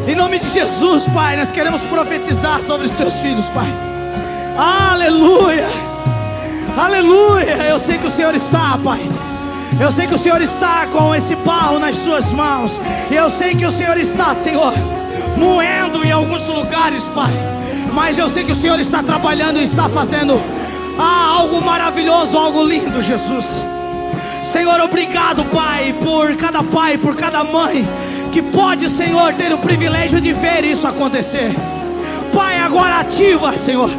Em nome de Jesus, Pai, nós queremos profetizar sobre os teus filhos, Pai. Aleluia, aleluia. Eu sei que o Senhor está, Pai. Eu sei que o Senhor está com esse barro nas suas mãos. E eu sei que o Senhor está, Senhor, moendo em alguns lugares, Pai. Mas eu sei que o Senhor está trabalhando e está fazendo algo maravilhoso, algo lindo, Jesus. Senhor, obrigado, Pai, por cada mãe que pode, Senhor, ter o privilégio de ver isso acontecer. Pai, agora ativa, Senhor.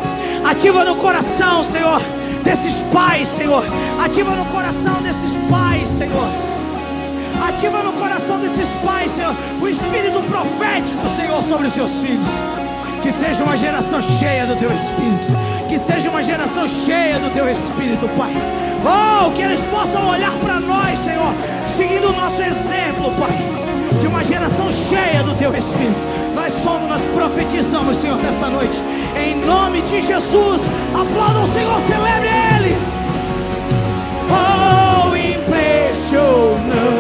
Ativa no coração, Senhor, desses pais, Senhor. Ativa no coração desses pais, Senhor. Ativa no coração desses pais, Senhor, o espírito profético, Senhor, sobre os seus filhos. Que seja uma geração cheia do Teu Espírito. Que seja uma geração cheia do Teu Espírito, Pai. Oh, que eles possam olhar para nós, Senhor, seguindo o nosso exemplo, Pai, de uma geração cheia do Teu Espírito. Nós profetizamos, Senhor, nessa noite, em nome de Jesus. Aplaudam o Senhor, celebre Ele. Oh, impressionante.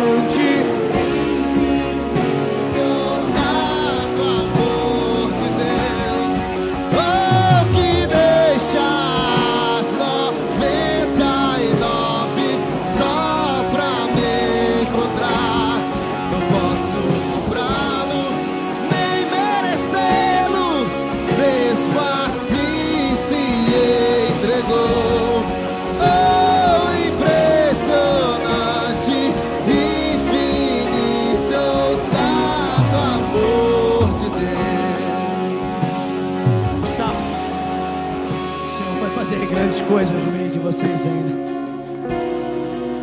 Coisas no meio de vocês ainda.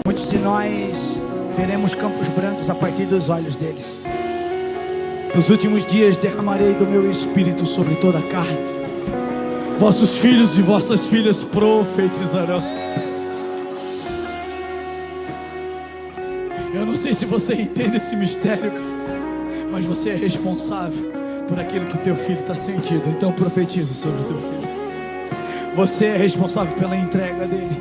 Muitos de nós veremos campos brancos a partir dos olhos deles. Nos últimos dias derramarei do meu espírito sobre toda a carne. Vossos filhos e vossas filhas profetizarão. Eu não sei se você entende esse mistério, mas você é responsável por aquilo que o teu filho está sentindo. Então profetiza sobre o teu filho. Você é responsável pela entrega dele.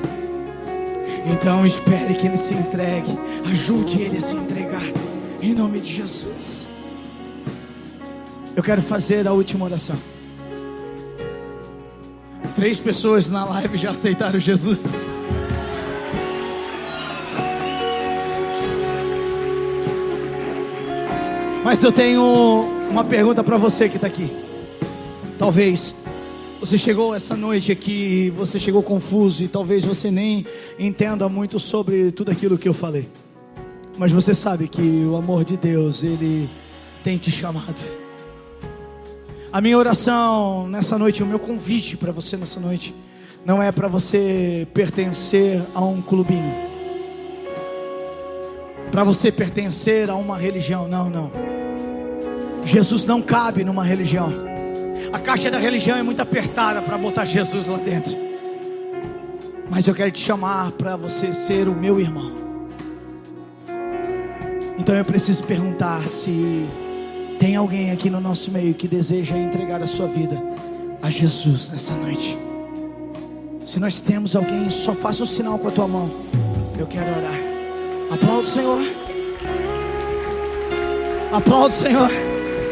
Então espere que ele se entregue. Ajude ele a se entregar, em nome de Jesus. Eu quero fazer a última oração. 3 pessoas na live já aceitaram Jesus. Mas eu tenho uma pergunta para você que está aqui. Talvez você chegou essa noite aqui, você chegou confuso e talvez você nem entenda muito sobre tudo aquilo que eu falei. Mas você sabe que o amor de Deus, Ele tem te chamado. A minha oração nessa noite, o meu convite para você nessa noite, não é para você pertencer a um clubinho, para você pertencer a uma religião, não. Jesus não cabe numa religião. A caixa da religião é muito apertada para botar Jesus lá dentro. Mas eu quero te chamar para você ser o meu irmão. Então eu preciso perguntar se tem alguém aqui no nosso meio que deseja entregar a sua vida a Jesus nessa noite. Se nós temos alguém, só faça um sinal com a tua mão. Eu quero orar. Aplauda o Senhor. Aplauda o Senhor.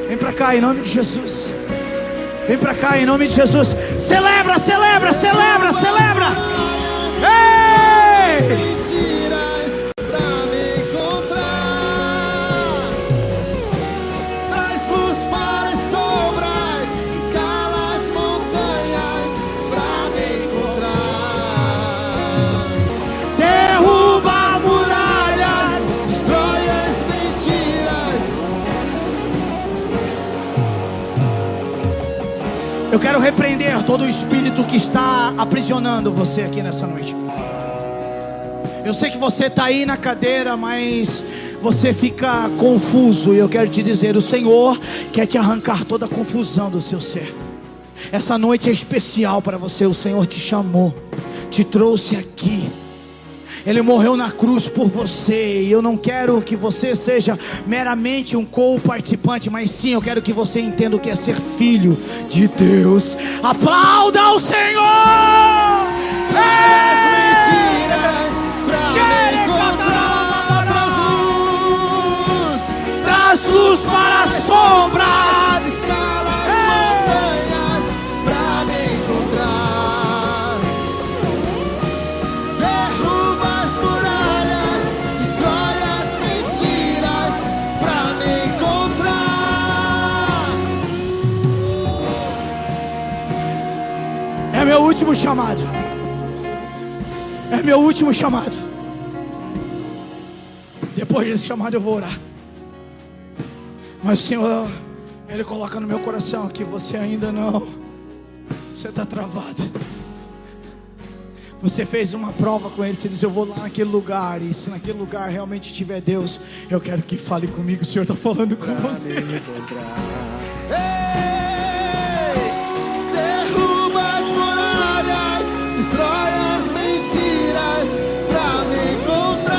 Vem para cá em nome de Jesus. Vem pra cá em nome de Jesus. Celebra, celebra, celebra, celebra. Ei! Mentiras pra me encontrar. Traz luz para as sombras, escala as montanhas pra me encontrar. Derruba as muralhas, destrói as mentiras. eu quero repreender todo o espírito que está aprisionando você aqui nessa noite. Eu sei que você está aí na cadeira, mas você fica confuso. E eu quero te dizer, o Senhor quer te arrancar toda a confusão do seu ser. Essa noite é especial para você. O Senhor te chamou, te trouxe aqui. Ele morreu na cruz por você. E eu não quero que você seja meramente um co-participante, mas sim, eu quero que você entenda o que é ser filho de Deus. Aplauda o Senhor! As mentiras pra me encontrar. Traz luz para as sombras. Escala as montanhas pra me encontrar. Derruba as muralhas, destrói as mentiras pra me encontrar. último chamado. É meu último chamado. Depois desse chamado eu vou orar. Mas o Senhor, Ele coloca no meu coração que você ainda não. Você está travado. Você fez uma prova com Ele. Você diz: eu vou lá naquele lugar. E se naquele lugar realmente tiver Deus, eu quero que fale comigo. O Senhor está falando com você. Derruba as muralhas, destrói as mentiras pra me encontrar.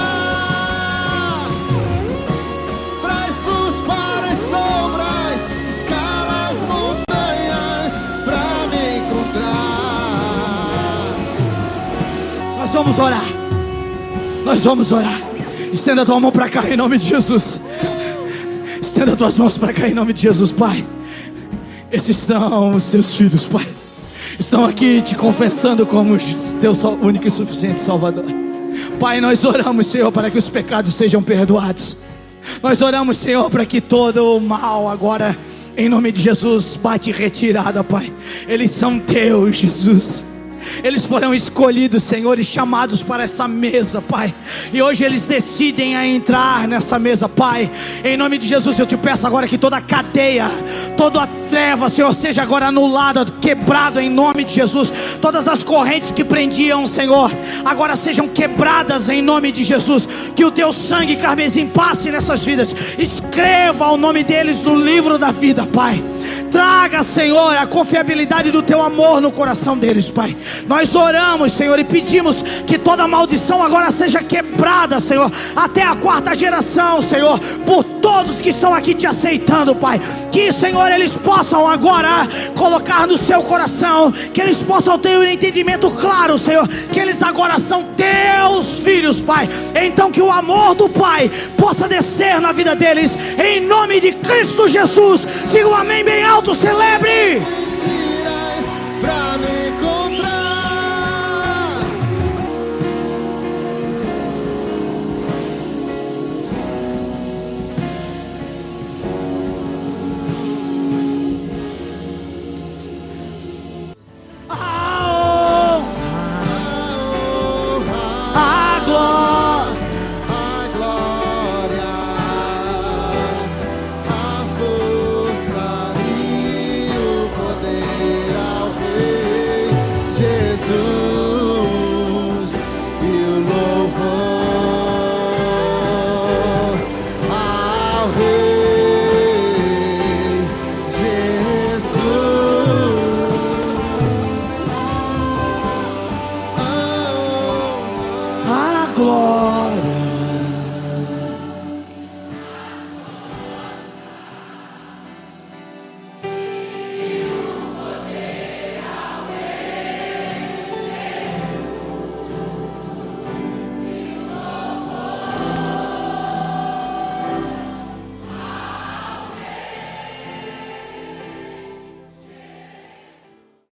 Traz luz para as sombras, escala as montanhas pra me encontrar. Nós vamos orar. Nós vamos orar. Estenda a tua mão para cá em nome de Jesus. Estenda as tuas mãos para cá em nome de Jesus, Pai. Esses são os seus filhos, Pai. Estão aqui te confessando como teu único e suficiente Salvador. Pai, nós oramos, Senhor, para que os pecados sejam perdoados. Nós oramos, Senhor, para que todo o mal agora, em nome de Jesus, bate retirada, Pai. Eles são teus, Jesus. Eles foram escolhidos, Senhor, e chamados para essa mesa, Pai. E hoje eles decidem a entrar nessa mesa, Pai. Em nome de Jesus, eu te peço agora que toda a cadeia, toda a treva, Senhor, seja agora anulada, quebrada em nome de Jesus. Todas as correntes que prendiam, Senhor, agora sejam quebradas em nome de Jesus. Que o teu sangue carmesim passe nessas vidas. Escreva o nome deles no livro da vida, Pai. Traga, Senhor, a confiabilidade do teu amor no coração deles, Pai. Nós oramos, Senhor, e pedimos que toda maldição agora seja quebrada, Senhor, até a 4ª geração, Senhor, por todos que estão aqui te aceitando, Pai. Que, Senhor, eles possam agora colocar no seu coração, que eles possam ter um entendimento claro, Senhor, que eles agora são teus filhos, Pai. Então que o amor do Pai possa descer na vida deles, em nome de Cristo Jesus. Diga um amém bem alto, celebre.